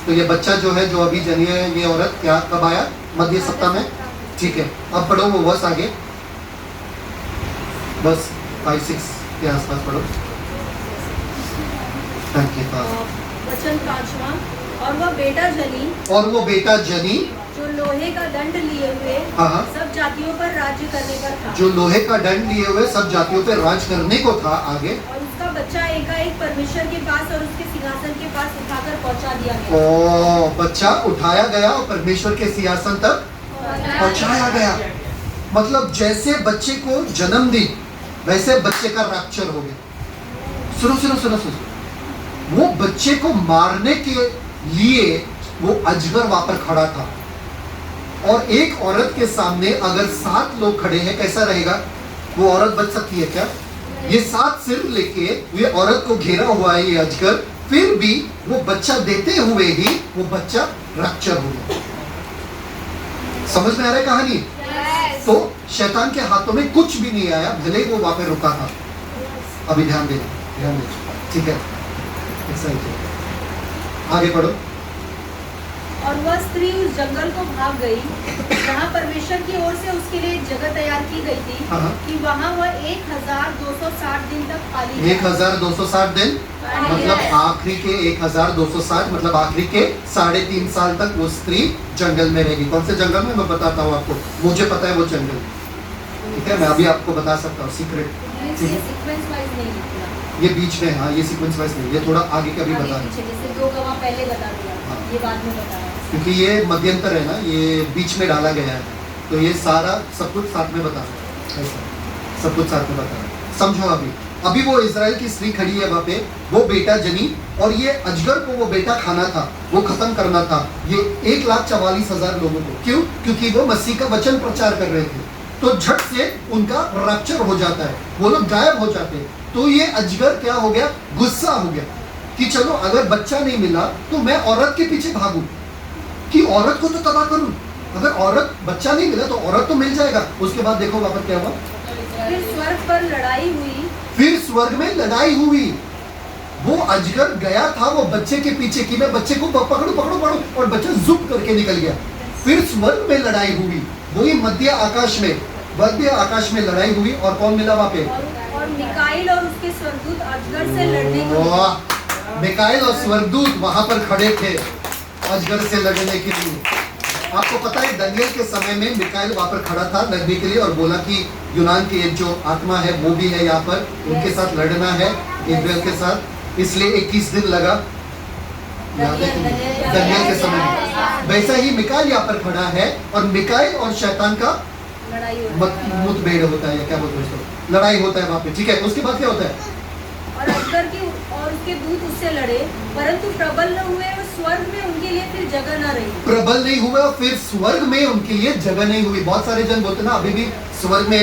तो ये बच्चा जो है, जो अभी जनी है, ये औरत क्या कब आया? मध्य सप्ताह में। ठीक है, अब पढ़ो वो बस आगे, बस 5-6 के आसपास पढ़ो। वचन 5वां, और वो बेटा जनी जो लोहे का दंड लिए हुए हाँ। सब जातियों पर राज्य करने पर था। जो लोहे का दंड लिए हुए सब जातियों पे राज करने को था। आगे, और उसका बच्चा एकाएक परमेश्वर के पास और उसके सिंहासन के पास उठाकर पहुंचा दिया गया। ओ बच्चा उठाया गया और परमेश्वर के सिंहासन तक पहुंचाया गया। मतलब जैसे बच्चे को जन्म दी वैसे बच्चे का रैप्चर हो गया। सुनो सुनो सुनो सुनो, वो बच्चे को मारने के लिए वो अजगर वहां पर खड़ा था, और एक औरत के सामने अगर 7 लोग खड़े हैं कैसा रहेगा? वो औरत बच सकती है क्या? ये 7 सिर लेके ये औरत को घेरा हुआ है ये अजगर, फिर भी वो बच्चा देते हुए ही वो बच्चा रैप्चर हो गया। समझ में आ रहा है कहानी? तो शैतान के हाथों में कुछ भी नहीं आया, भले ही वो वहां पे रुका था। अभी ध्यान देना, ध्यान देना, ठीक है? ऐसा ही है। आगे पढ़ो। और वह स्त्री उस जंगल को भाग गई जहाँ परमेश्वर की ओर से उसके लिए एक जगह तैयार की गई थी, हाँ। कि वहाँ वह 1260 दिन तक पाली जाए। 1260 दिन मतलब आखिरी के 1260 मतलब आखिरी के 3.5 साल तक वो स्त्री जंगल में रहेगी। कौन से जंगल में? मैं बताता हूँ आपको, मुझे पता है वो जंगल, ठीक है? मैं अभी आपको बता सकता हूँ, सीक्रेट। ये सीक्वेंस वाइज नहीं लिखा, ये बीच में, हाँ ये सीक्वेंस वाइज नहीं, ये थोड़ा आगे का भी आगे बता पीछे, जैसे 2 गवाह पहले बता दिया, हाँ। ये बाद में बताया। क्योंकि ये मध्यंतर है ना, ये बीच में डाला गया है, तो ये सारा सब कुछ साथ में बता रहा है, ऐसा सब कुछ साथ में बता रहा है। समझो अभी वो इजराइल की स्त्री खड़ी है वहाँ पे, वो बेटा जनी, और ये अजगर को वो बेटा खाना था, वो खत्म करना था ये 1,44,000 लोगों को। क्यों? क्योंकि वो मसीह का वचन प्रचार कर रहे थे, तो झट से उनका रैप्चर हो जाता है, वो लोग गायब हो जाते हैं। तो ये अजगर क्या हो गया? गुस्सा हो गया कि चलो अगर बच्चा नहीं मिला तो मैं औरत के पीछे भागूं, कि औरत को तो तबाह करूं। अगर औरत बच्चा नहीं मिला तो औरत तो मिल जाएगा। उसके बाद देखो वहां पर क्या हुआ? फिर स्वर्ग पर लड़ाई हुई। फिर स्वर्ग में लड़ाई हुई। वो अजगर गया था वो बच्चे के पीछे कि मैं बच्चे को पकड़ू पकड़ू पकड़ू, और बच्चा जुप करके निकल गया। फिर स्वर्ग में लड़ाई हुई, वही मध्य आकाश में लड़ाई हुई, और कौन मिला वहां पे? और मिकाइल और उसके स्वर्गदूत अजगर से लड़ने को। मिकाइल और स्वर्गदूत वहां पर खड़े थे अजगर से लड़ने के लिए। आपको पता है दानियेल के समय में मिकाइल वहां पर खड़ा था लड़ने के लिए, और बोला कि यूनान की जो आत्मा है वो भी है यहाँ पर, उनके साथ लड़ना है इस्राएल के साथ, इसलिए 21 दिन लगा दानियेल के समय में। वैसा ही मिकाइल यहाँ पर खड़ा है, और मिकाइल और शैतान का मुठभेड़ होता है, क्या बोलते हैं उसको, लड़ाई होता है वहाँ पे, ठीक है? उसके बाद क्या होता है? और अजगर की और उसके दूत उससे लड़े, परंतु प्रबल न हुए और स्वर्ग में उनके लिए फिर जगह न रही। प्रबल नहीं हुआ और फिर स्वर्ग में उनके लिए जगह नहीं हुई। बहुत सारे जन बोलते ना अभी भी स्वर्ग में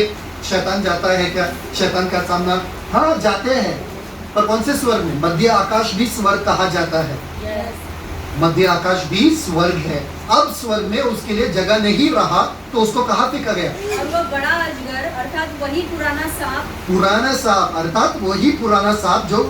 शैतान जाता है क्या? शैतान का सामना, हाँ जाते हैं, पर कौन से स्वर्ग में? मध्य आकाश भी स्वर्ग कहा जाता है। मध्य आकाश भी स्वर्ग है। अब स्वर्ग में उसके लिए जगह नहीं रहा तो उसको कहाँ फेंका गया? और वह बड़ा अजगर अर्थात वही पुराना सांप जो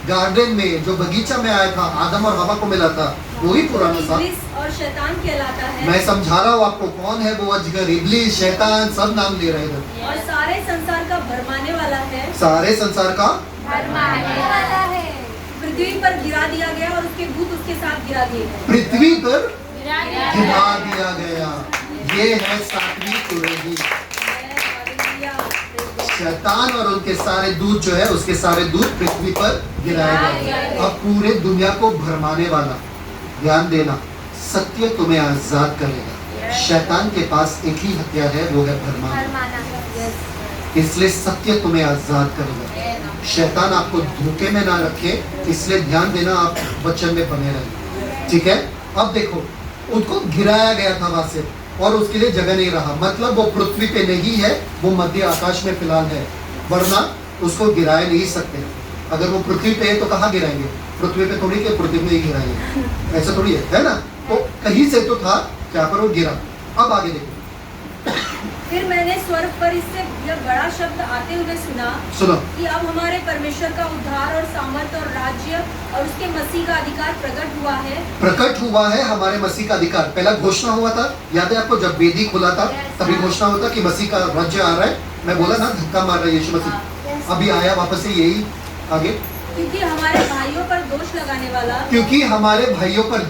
गार्डन में, जो बगीचा में आया था, आदम और हवा को मिला था, वही पुराना सांप इब्लीस और शैतान कहलाता है। मैं समझा रहा हूँ आपको कौन है वो अजगर, इब्लीस, शैतान, सब नाम ले रहे थे। और सारे संसार का भरमाने वाला है। सारे संसार का भरमाने वाला है। पृथ्वी पर गिरा दिया गया और उसके दूत उसके साथ गिरा दिए गए। पृथ्वी पर गिरा दिया गया। ये है 7वीं कुरेही। शैतान और उनके सारे दूत जो है, उसके सारे दूत पृथ्वी पर गिराए गए। अब पूरे दुनिया को भरमाने वाला, ध्यान देना, सत्य तुम्हें आजाद करेगा। शैतान के पास एक ही हथियार है, वो है भरमाना। इसलिए सत्य तुम्हें आजाद करेगा। शैतान आपको धोखे में ना रखे, इसलिए ध्यान देना, आप वचन में बने रहे, ठीक है? अब देखो, उनको गिराया गया था वहां से, और उसके लिए जगह नहीं रहा। मतलब वो पृथ्वी पे नहीं है, वो मध्य आकाश में फिलहाल है, वरना उसको गिराए नहीं सकते। अगर वो पृथ्वी पे है तो कहाँ गिराएंगे? पृथ्वी पे थोड़ी, के पृथ्वी में ही गिराएंगे, ऐसा थोड़ी है ना? तो कहीं से तो था क्या पर वो गिरा। अब आगे देखो, फिर मैंने स्वर्ग पर इससे यह बड़ा शब्द आते हुए सुनो कि अब हमारे परमेश्वर का उद्धार और सामर्थ और राज्य और उसके मसीह का अधिकार प्रकट हुआ है हमारे मसीह का अधिकार। पहला घोषणा हुआ था, याद है आपको? जब वेदी खुला था तभी घोषणा होता कि मसीह का राज्य आ रहा है। मैं बोला ना, धक्का मार रहा है यीशु मसीह, अभी आया वापस से। यही आगे, क्योंकि हमारे भाइयों पर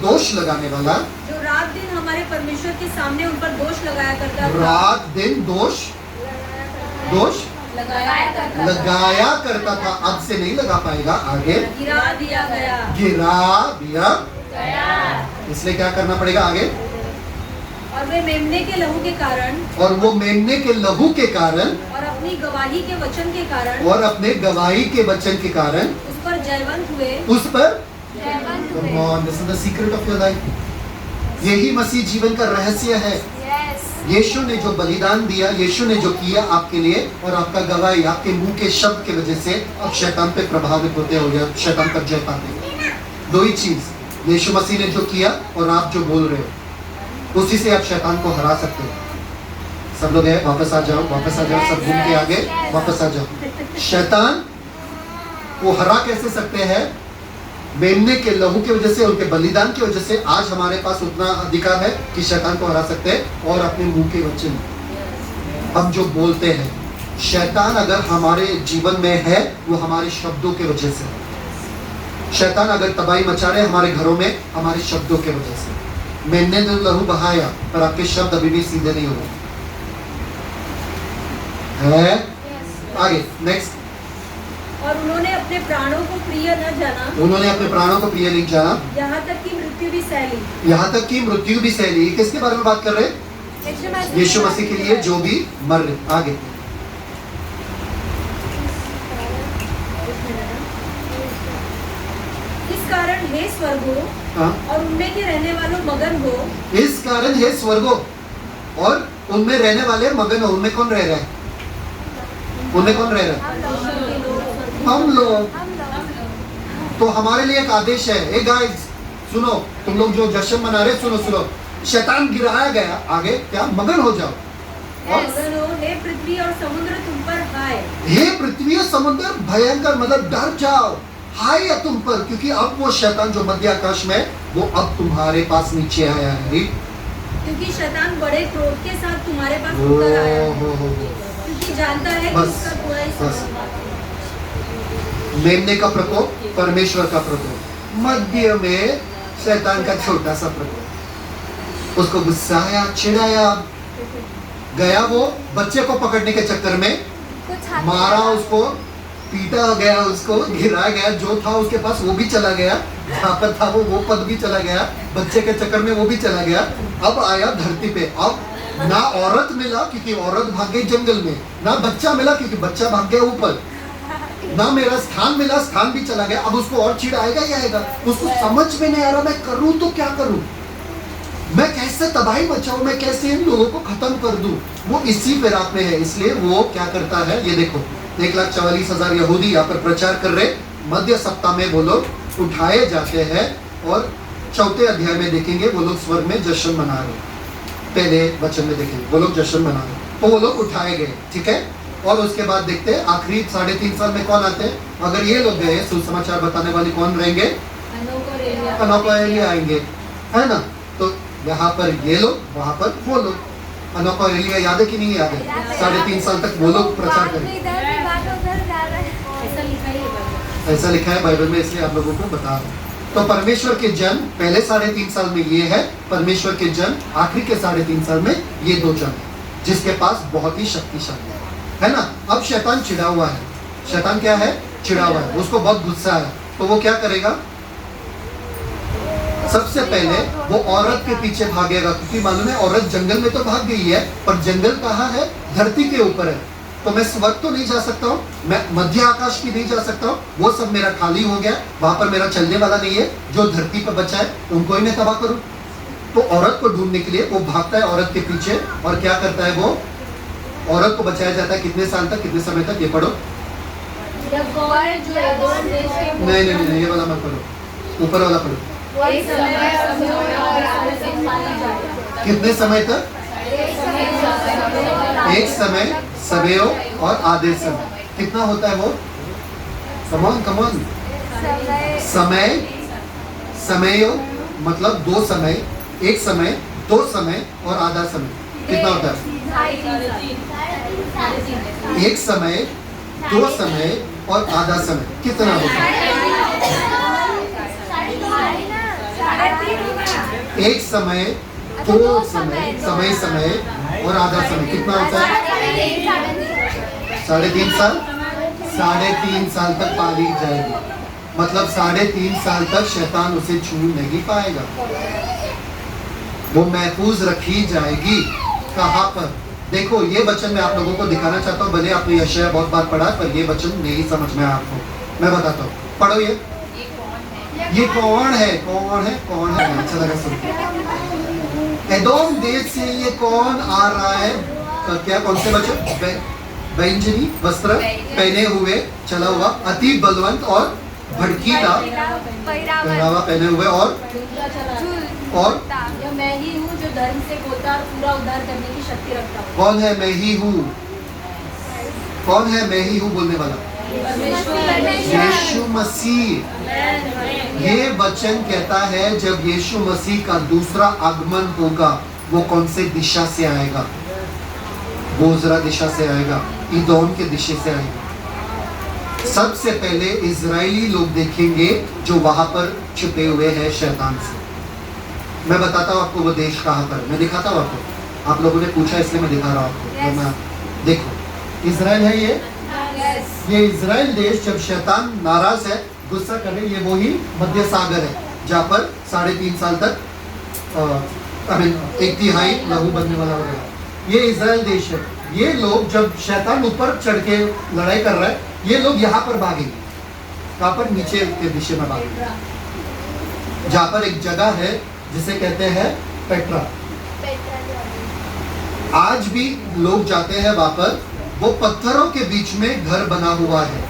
दोष लगाने वाला, जो रात दिन हमारे परमेश्वर के सामने उन पर दोष लगाया करता था। रात दिन दोष लगाया करता था। अब से नहीं लगा पाएगा, आगे गिरा दिया गया। गिरा दिया इसलिए क्या करना पड़ेगा आगे? और वे मेमने के लहू के कारण और वो मेमने के लहू के कारण और अपनी गवाही के वचन के कारण और अपने गवाही के वचन के कारण उस पर जयवंत हुए। उस पर Come on, this is the secret of your life. यही मसीह जीवन का रहस्य है। यीशु ने जो बलिदान दिया, यीशु ने जो किया आपके लिए, और आपका गवाही आपके मुंह के शब्द की वजह से अब शैतान पे प्रभावित होते हो या शैतान पर जय पाते। दो ही चीज, यीशु मसीह ने जो किया और आप जो बोल रहे हो, उसी से आप शैतान को हरा सकते हो। सब लोग हैं, वापस आ जाओ, वापस आ जाओ, सब घूम के आगे वापस आ जाओ। शैतान को हरा कैसे सकते हैं? मेमने के लहू की वजह से, उनके बलिदान की वजह से आज हमारे पास उतना अधिकार है कि शैतान को हरा सकते हैं। और अपने मुंह के वचन हम जो बोलते हैं, शैतान अगर हमारे जीवन में है वो हमारे शब्दों के वजह से। शैतान अगर तबाही मचा रहे हमारे घरों में, हमारे शब्दों के वजह से। मैंने तो लहू बहाया पर आपके शब्द अभी भी सीधे नहीं हो रहे हैं। आगे नेक्स्ट। और उन्होंने अपने प्राणों को प्रिय न जाना। उन्होंने अपने प्राणों को प्रिय नहीं जाना, यहाँ तक कि मृत्यु भी सह ली। यहाँ तक कि मृत्यु भी सह ली। किसके बारे में बात कर रहे हैं? यीशु मसीह के लिए जो भी मर रहे। आगे इस कारण हे स्वर्गो और उनमें के रहने वालों मगन हो। इस कारण हे स्वर्गो और उनमें रहने वाले मगन हो। उनमें कौन रह रहा है? उनमें कौन रह रहा है? हम लोग। तो हमारे लिए एक आदेश है, ए गाइस सुनो, तुम लोग जो जश्न मना रहे, सुनो सुनो, शैतान गिराया गया, आगे क्या? मगन हो जाओ। और हे पृथ्वी और समुद्र तुम पर हाय। हे पृथ्वी और समुद्र भयंकर, मतलब डर जाओ, हाय है तुम पर, क्योंकि अब वो शैतान जो मध्य आकाश में, वो अब तुम्हारे पास नीचे आया है। क्योंकि शैतान बड़े क्रोध के साथ तुम्हारे पास उतर आया है, क्योंकि जानता है कि उसका पूरा ही समय। मेमने का प्रकोप, परमेश्वर का प्रकोप, मध्य में शैतान का छोटा सा प्रकोप। उसको गुस्साया, चिढ़ाया, गया वो बच्चे को पकड़ने के चक्कर में, मारा उसको, पीटा गया उसको, गिराया गया, जो था उसके पास वो भी चला गया, जहाँ पर था वो पद भी चला गया, बच्चे के चक्कर में वो भी चला गया। अब आया धरती पे। अब ना औरत मिला क्योंकि औरत भाग गई जंगल में, ना बच्चा मिला क्योंकि बच्चा भाग गया ऊपर, ना मेरा स्थान मिला, स्थान भी चला गया। अब उसको और चिढ़ आएगा ही आएगा। उसको समझ में नहीं आ रहा मैं करूं तो क्या करूं, मैं कैसे तबाही मचाऊं, मैं कैसे इन लोगों को खत्म कर दूं। वो इसी फिराक में है, इसलिए वो क्या करता है, ये देखो 1,44,000 यहूदी यहाँ पर प्रचार कर रहे। मध्य सप्ताह में वो लोग उठाए जाते हैं और 4 अध्याय में देखेंगे वो लोग स्वर्ग में जश्न मना रहे। पहले वचन में देखेंगे वो लोग जश्न मना रहे, तो वो लोग उठाए गए, ठीक है। और उसके बाद देखते हैं आखिरी 3.5 साल में कौन आते हैं। अगर ये लोग गए, सुसमाचार बताने वाले कौन रहेंगे? अनोख और एलिया आएंगे, है ना। तो यहाँ पर ये लोग, वहाँ पर वो लोग। अनोख और एलिया याद है कि नहीं याद है? 3.5 साल तक वो लोग प्रचार करेंगे। ऐसा लिखा है बाइबल में, इसलिए आप लोगों को बता रहा हूँ। तो परमेश्वर के जन पहले 3.5 साल में ये है, परमेश्वर के जन आखिरी के 3.5 साल में ये 2 जन है, जिसके पास बहुत ही शक्तिशाली है ना। अब शैतान चिढ़ा हुआ है। शैतान क्या है? चिढ़ा हुआ है, उसको बहुत गुस्सा है। तो वो क्या करेगा? सबसे पहले वो औरत के पीछे भागेगा, क्योंकि मालूम है औरत जंगल में तो भाग गई है, पर जंगल कहाँ है? धरती के ऊपर है। तो मैं स्वर्ग तो नहीं जा सकता हूँ, मैं मध्य आकाश भी नहीं जा सकता हूँ, वो सब मेरा खाली हो गया, वहां पर मेरा चलने वाला नहीं है। जो धरती पर बचा है उनको ही मैं तबाह करूँ। तो औरत को ढूंढने के लिए वो भागता है औरत के पीछे, और क्या करता है वो? औरत को बचाया जाता है कितने साल तक, कितने समय तक? ये पढ़ो। नहीं, ये वाला मत पढ़ो, ऊपर वाला पढ़ो। कितने समय तक? एक समय, सवेयो और आधे समय। कितना होता है वो? कमॉन समय, समयो मतलब 2 समय, एक समय, 2 समय और आधा समय। कितना होता है? एक समय, 2 समय और आधा समय। कितना होता है? एक समय, दो समय, समय समय और आधा समय कितना होता है? 3.5 साल। 3.5 साल तक पाली जाएगी, मतलब 3.5 साल तक शैतान उसे छू नहीं पाएगा, वो महफूज रखी जाएगी। कहाँ पर? देखो ये वचन मैं आप लोगों को दिखाना चाहता हूँ, भले आपने यशायाह बहुत बार पढ़ा पर ये वचन नहीं समझ में आया आपको, मैं बताता हूँ, पढ़ो ये कौन है? कौन है? कौन है? अच्छा लगा सुन के। एदोम देश से ये कौन आ रहा है? क्या कौन से वचन? बैंजनी वस्त्र पहने हुए चला हुआ, अति बलवंत और भड़कीला पहनावा पहने हुए, और यह मैं ही हूँ जो धर्म से गोता और पूरा उद्धार करने की शक्ति रखता हूँ। कौन है मैं ही हूँ? कौन है मैं ही हूँ बोलने वाला? यीशु मसीह। ये वचन कहता है जब यीशु मसीह का दूसरा आगमन होगा वो कौन से दिशा से आएगा? बोजरा दिशा से आएगा, इदोम के दिशा से आएगा। सबसे पहले इजरायली लोग देखेंगे जो वहां पर छुपे हुए हैं शैतान से। मैं बताता हूँ आपको वो देश कहाँ पर, मैं दिखाता हूँ आपको, आप लोगों ने पूछा इसलिए मैं दिखा रहा हूँ आपको। मैं देखो इजराइल है ये इजराइल देश जब शैतान नाराज है, गुस्सा करे, ये वही मध्य सागर है जहाँ पर 3.5 साल तक 1/3 लहू बनने वाला होगा। ये इजराइल देश है। ये लोग जब शैतान ऊपर चढ़ के लड़ाई कर रहा है, ये लोग यहाँ पर भागेंगे। कहाँ पर? नीचे के दिशा में भागेंगे, जहाँ पर एक जगह है जिसे कहते हैं पेट्रा। आज भी लोग जाते हैं वहां पर, वो पत्थरों के बीच में घर बना हुआ है,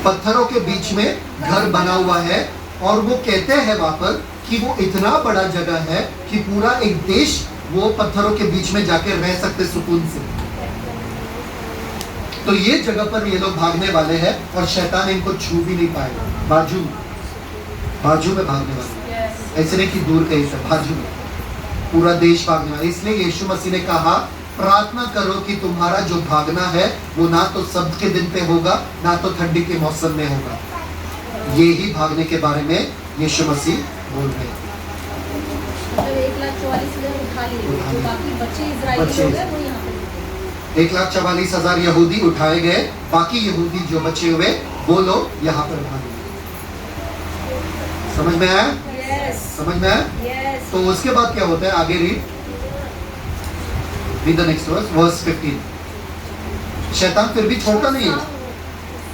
पत्थरों के बीच में घर बना हुआ है, और वो कहते हैं वहां पर कि वो इतना बड़ा जगह है कि पूरा एक देश वो पत्थरों के बीच में जाकर रह सकते सुकून से। तो ये जगह पर ये लोग भागने वाले हैं और शैतान इनको छू भी नहीं पाएगा। बाजू में भागने वाले, ऐसे नहीं कि दूर कहीं से, बाजू में पूरा देश भागने वाला। इसलिए यीशु मसीह ने कहा प्रार्थना करो कि तुम्हारा जो भागना है वो ना तो सब के दिन पे होगा ना तो ठंडी के मौसम में होगा। यही भागने के बारे में यीशु मसीह बोल रहे हैं। 1,44,000 उठा लिए, जो बाकी बच्चे इजराइली लोग हैं वो यहाँ पे 1,44,000 यहूदी उठाए गए, बाकी यहूदी जो बचे हुए वो लोग यहाँ पर भागे। समझ में आया? समझ में आया? तो उसके बाद क्या होता है? आगे रीड द नेक्स्ट वर्स 15। शैतान फिर भी छोड़ता नहीं है।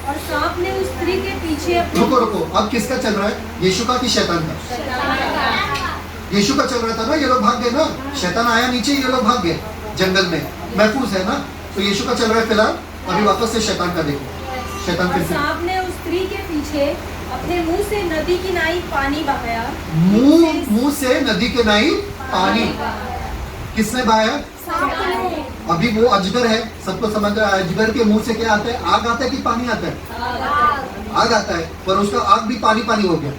और सांप ने उस स्त्री के पीछे रुको, अब किसका चल रहा है? यीशु का कि शैतान का? यीशु का चल रहा था ना, ये लोग भाग गए ना, शैतान आया नीचे, ये लोग भाग गए जंगल में, महफूज है ना। तो यीशु का चल रहा है फिलहाल, अभी वापस से शैतान का देखो। शैतान फिर सांप ने उस स्त्री के पीछे अपने मुंह से नदी की नाई पानी बहाया। मुंह से नदी के नाई पानी किसने बहाया? अभी वो अजगर है, सबको समझ रहा है। अजगर के मुंह से क्या आता है? आग आता है कि पानी आता है? आग आता है, पर उसका आग भी पानी हो गया।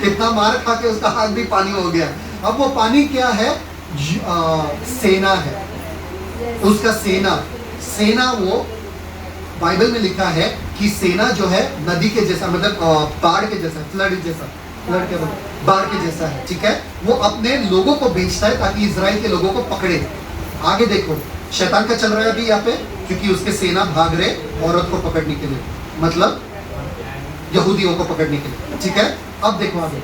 इतना मार खा के उसका आग भी पानी हो गया। अब वो पानी क्या है? सेना है, उसका सेना वो बाइबल में लिखा है कि सेना जो है नदी के जैसा, मतलब बाढ़ के जैसा, बाढ़ के जैसा है, ठीक है। वो अपने लोगों को भेजता है ताकि इजराइल के लोगों को पकड़े। आगे देखो शैतान का चल रहा है अभी यहाँ पे, क्योंकि उसके सेना भाग रहे औरत को पकड़ने के लिए, मतलब यहूदियों को पकड़ने के लिए, ठीक है। अब देखो आगे।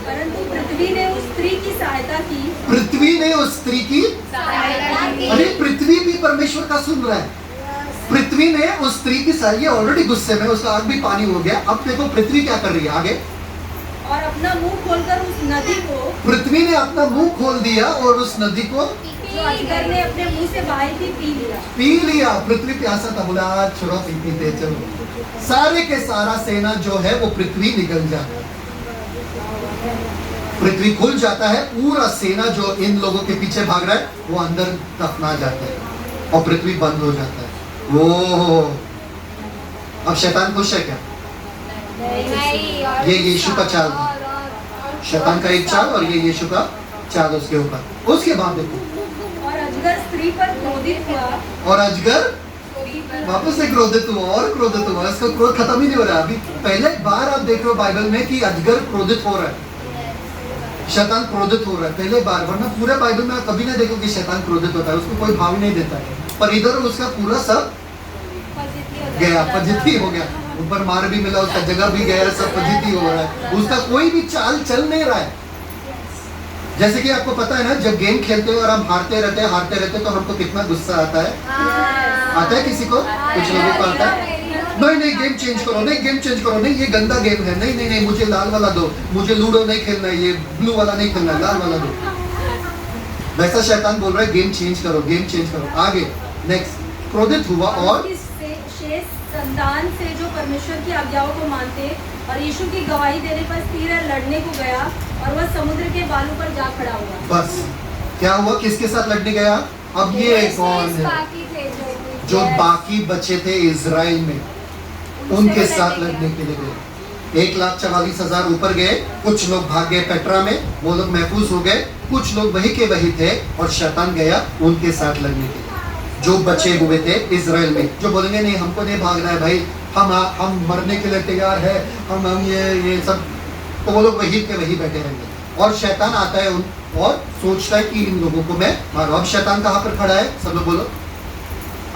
परंतु पृथ्वी ने उस स्त्री की सहायता की। पृथ्वी ने उस स्त्री की सहायता की। अरे पृथ्वी भी परमेश्वर का सुन रहा है। पृथ्वी ने उस स्त्री की सहायता, ऑलरेडी गुस्से में, उसका आग भी पानी हो गया। अब देखो पृथ्वी क्या कर रही है आगे। और अपना मुंह खोलकर उस नदी को, पृथ्वी ने अपना मुंह खोल दिया और उस नदी को जो अजगर ने अपने मुंह से बहाई थी पी लिया। पृथ्वी प्यासा था, बोला छोड़ो पीते चलो। सारे के सारा सेना जो है वो पृथ्वी निकल जाता है, पृथ्वी खुल जाता है। पूरा सेना जो इन लोगों के पीछे भाग रहा है वो अंदर दफना जाता है और पृथ्वी बंद हो जाता है। वो अब शैतान खुश है क्या? ये यीशु का चाल था, शैतान का एक चाल और ये यीशु का चाल उसके ऊपर। उसके बाद देखो और अजगर स्त्री पर क्रोधित हुआ, और अजगर वापस से क्रोधित हुआ और क्रोधित हुआ। इसका क्रोध खत्म ही नहीं हो रहा। अभी पहले बार आप देख रहे हो बाइबल में कि अजगर क्रोधित हो रहा है, शैतान क्रोधित हो रहा है पहले बार, वरना पूरे बाइबल में कभी नहीं देखो कि शैतान क्रोधित होता है, उसको कोई भाव ही नहीं देता है। पर इधर उसका पूरा सब गया, फजिती हो गया, ऊपर मार भी मिला, उसका जगह भी गया, सब फजिती हो रहा है, उसका कोई भी चाल चल नहीं रहा है। जैसे कि आपको पता है ना, जब गेम खेलते हो और हम हारते रहते तो हमको कितना गुस्सा आता है। आता है किसी को? कुछ लोगों को आता है, नहीं गेम चेंज करो, नहीं ये गंदा गेम है, नहीं मुझे लाल वाला दो, मुझे लूडो नहीं खेलना है, ये ब्लू वाला नहीं खेलना है, लाल वाला दो। वैसा शैतान बोल रहा है गेम चेंज करो। आगे नेक्स्ट, क्रोधित हुआ और शेष संतान से जो परमेश्वर की आज्ञाओं को मानते और यीशु की गवाही देने पर स्थिर लड़ने को गया और वह समुद्र के बालू पर जा खड़ा हुआ। बस क्या हुआ, किसके साथ लड़ने गया? अब ये कौन है? जो बाकी बचे थे इजराइल में, उनके साथ लड़ने के लिए गए। 1,44,000 ऊपर गए, कुछ लोग भाग गए पेट्रा में, वो लोग महफूज हो गए, कुछ लोग वही के वही थे और शैतान गया उनके साथ लड़ने के लिए। जो बचे हुए थे इजराइल में, जो बोलेंगे नहीं हमको नहीं भागना है भाई, हम मरने के लिए तैयार है, हम ये सब, तो वो लोग वही के वही बैठे रहेंगे। और शैतान आता है और सोचता है कि इन लोगों को मैं मारूं। अब शैतान कहाँ पर खड़ा है? सब लोग बोलो,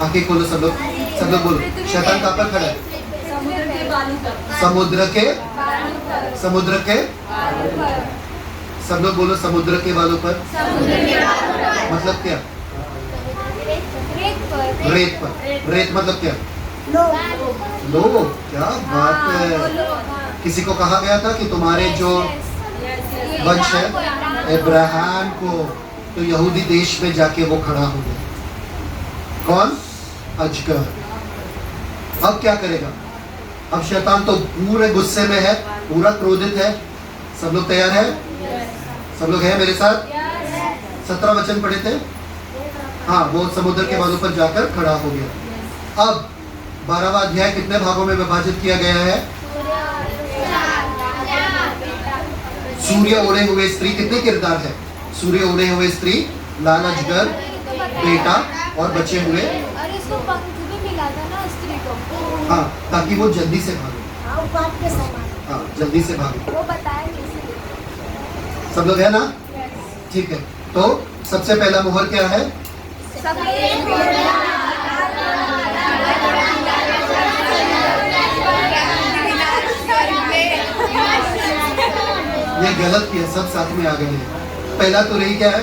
आंखें खोलो, सब लोग बोलो, शैतान कहाँ पर खड़ा है? समुद्र के बालू पर। समुद्र के सब लोग बोलो, समुद्र के बालों पर। मतलब क्या? रेत पर। रेत मतलब क्या? लो, क्या बात है। किसी को कहा गया था कि तुम्हारे जो वंश है अब्राहम को, तो यहूदी देश में जाके वो खड़ा हो गया। कौन? अजगर। अब क्या करेगा? अब शैतान तो पूरे गुस्से में है, पूरा क्रोधित है। सब लोग तैयार है? सब लोग हैं मेरे साथ? 17 वचन पढ़े थे। हाँ, वो समुद्र के बालू पर जाकर खड़ा हो गया। अब 12वां अध्याय कितने भागों में विभाजित किया गया है? सूर्य ओढ़े हुए स्त्री, कितने किरदार है? सूर्य ओढ़े हुए स्त्री, लाल अजगर, बेटा और बचे हुए। और इसको पंख भी मिला था ना स्त्री को। हाँ, ताकि वो जल्दी से भागे। हाँ, जल्दी से भागे। वो बताया कैसे? सब लोग है ना? ठीक है, तो सबसे पहला मोहर क्या है? ये गलत किया, सब साथ में आ गए हैं। पहला तो रही क्या है?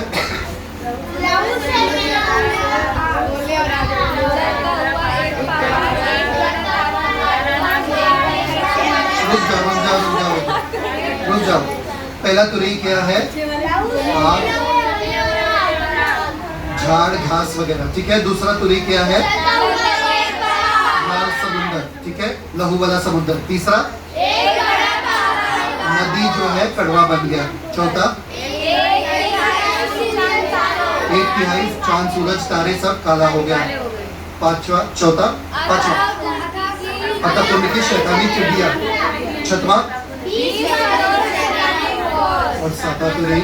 रुक जाओ। पहला तुरई क्या है? आग, झाड़, घास वगैरह, ठीक है। दूसरा तुरई क्या है? लाल समुद्र, ठीक है, लहू वाला समुद्र। तीसरा नदी जो है कड़वा बन गया। चौथा 1/3 चांद सूरज तारे सब काला हो गया। पांचवा अतः की शैतानी चिड़िया। छठवां और सातवां तो रही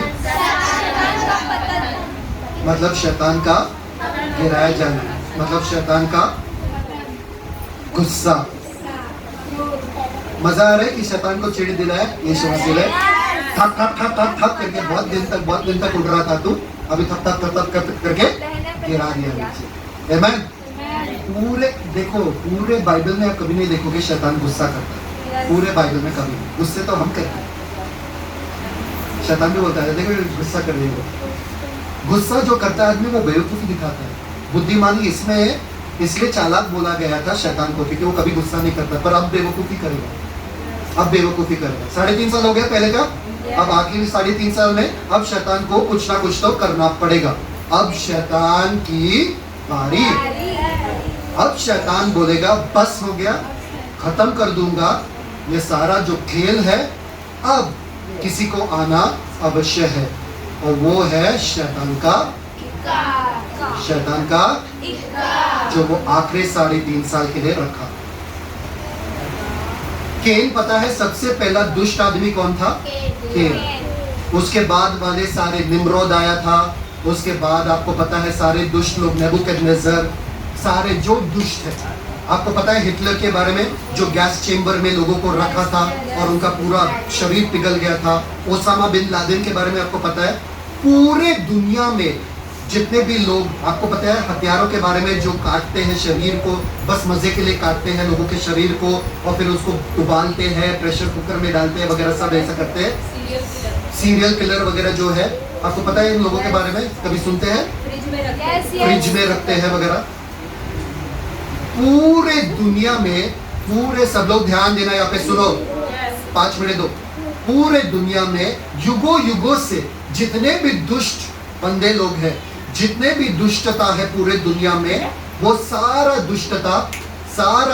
मतलब शैतान का गिराया जाना, मतलब शैतान का गुस्सा। मजा आ रहा है कि शैतान को चिढ़ दिलाया यीशु मसीह ने। थक थक थक थक थक करके बहुत दिन तक उड़ रहा था तू, अभी थक थक थक थक करके गिरा दिया नीचे। आमीन। पूरे देखो, पूरे बाइबल में आप कभी नहीं देखोगे शैतान गुस्सा करता है। पूरे बाइबल में कभी नहीं। गुस्से तो हम करते हैं, शैतान भी बोलता है देखो गुस्सा कर रही हो। गुस्सा जो करता है आदमी वो बेवकूफ़ी दिखाता है। बुद्धिमानी इसमें है, इसलिए चालाक बोला गया था शैतान को, क्योंकि वो कभी गुस्सा नहीं करता। पर अब बेवकूफ़ी करेगा, अब बेवकूफ़ी करेगा। 3.5 साल हो गया पहले का, अब आखिरी 3.5 साल में अब शैतान को कुछ ना कुछ तो करना पड़ेगा। अब शैतान की बारी। अब शैतान बोलेगा बस हो गया, खत्म कर दूंगा ये सारा जो खेल है। अब किसी को आना अवश्य है, और वो है शैतान का जो वो आखिरी 3.5 साल के लिए रखा। केन पता है सबसे पहला दुष्ट आदमी कौन था? केन। उसके बाद वाले सारे निम्रोद आया था, उसके बाद आपको पता है सारे दुष्ट लोग नेबुकदनेस्सर, सारे जो दुष्ट है आपको पता है हिटलर के बारे में, जो गैस चेम्बर में लोगों को रखा था और उनका पूरा शरीर पिघल गया था। ओसामा बिन लादेन के बारे में आपको पता है। पूरे दुनिया में जितने भी लोग, आपको पता है हथियारों के बारे में, जो काटते हैं शरीर को, बस मजे के लिए काटते हैं लोगों के शरीर को और फिर उसको उबालते हैं, प्रेशर कुकर में डालते हैं वगैरह, सब ऐसा करते हैं। सीरियल किलर वगैरह जो है, आपको पता है इन लोगों के बारे में, कभी सुनते हैं? फ्रिज में रखते हैं वगैरह। पूरे दुनिया में, पूरे सब लोग ध्यान देना यहाँ पे, सुनो 5 मिनट दो। पूरे दुनिया में युगों युगों से जितने भी दुष्ट बंदे लोग हैं, जितने भी दुष्टता है पूरे दुनिया में, वो सारा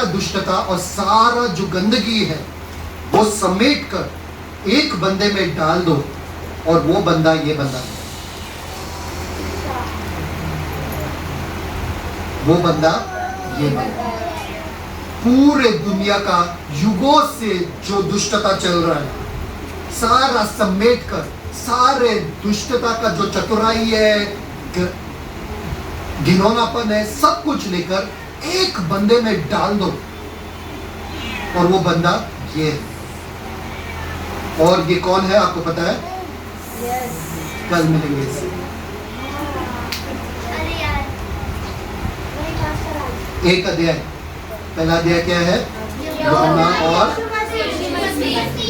दुष्टता और सारा जो गंदगी है वो समेट कर एक बंदे में डाल दो और वो बंदा ये बंदा है। वो बंदा ये बंदा। पूरे दुनिया का युगों से जो दुष्टता चल रहा है, सारा समेट कर, सारे दुष्टता का जो चतुराई है, घिनौनापन है, सब कुछ लेकर एक बंदे में डाल दो और वो बंदा ये है। और ये कौन है आपको पता है? कल मिलेंगे इससे। एक अध्याय, पहला अध्याय क्या है? यूहन्ना। और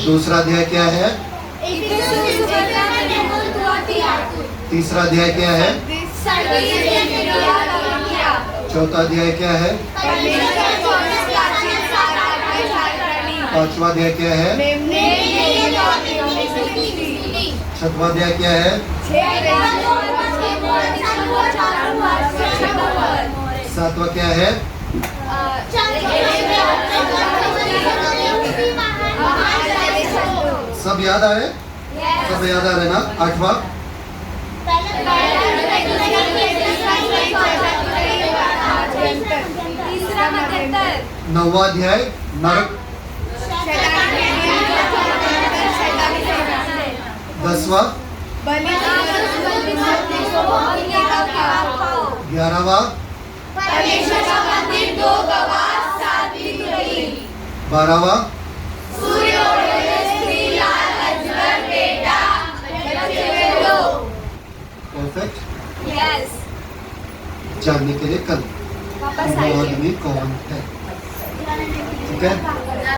दूसरा अध्याय क्या है? तीसरा अध्याय क्या है? चौथा अध्याय क्या है? पांचवा अध्याय क्या है? छठवां अध्याय क्या है? सातवां क्या है? सब याद आ रहे? सब याद आ रहे ना? आठवां? नौवां अध्याय नरक। 10वां? 11वां? 12वां? परफेक्ट। जानने के लिए कल वो आदमी कौन है, ठीक है?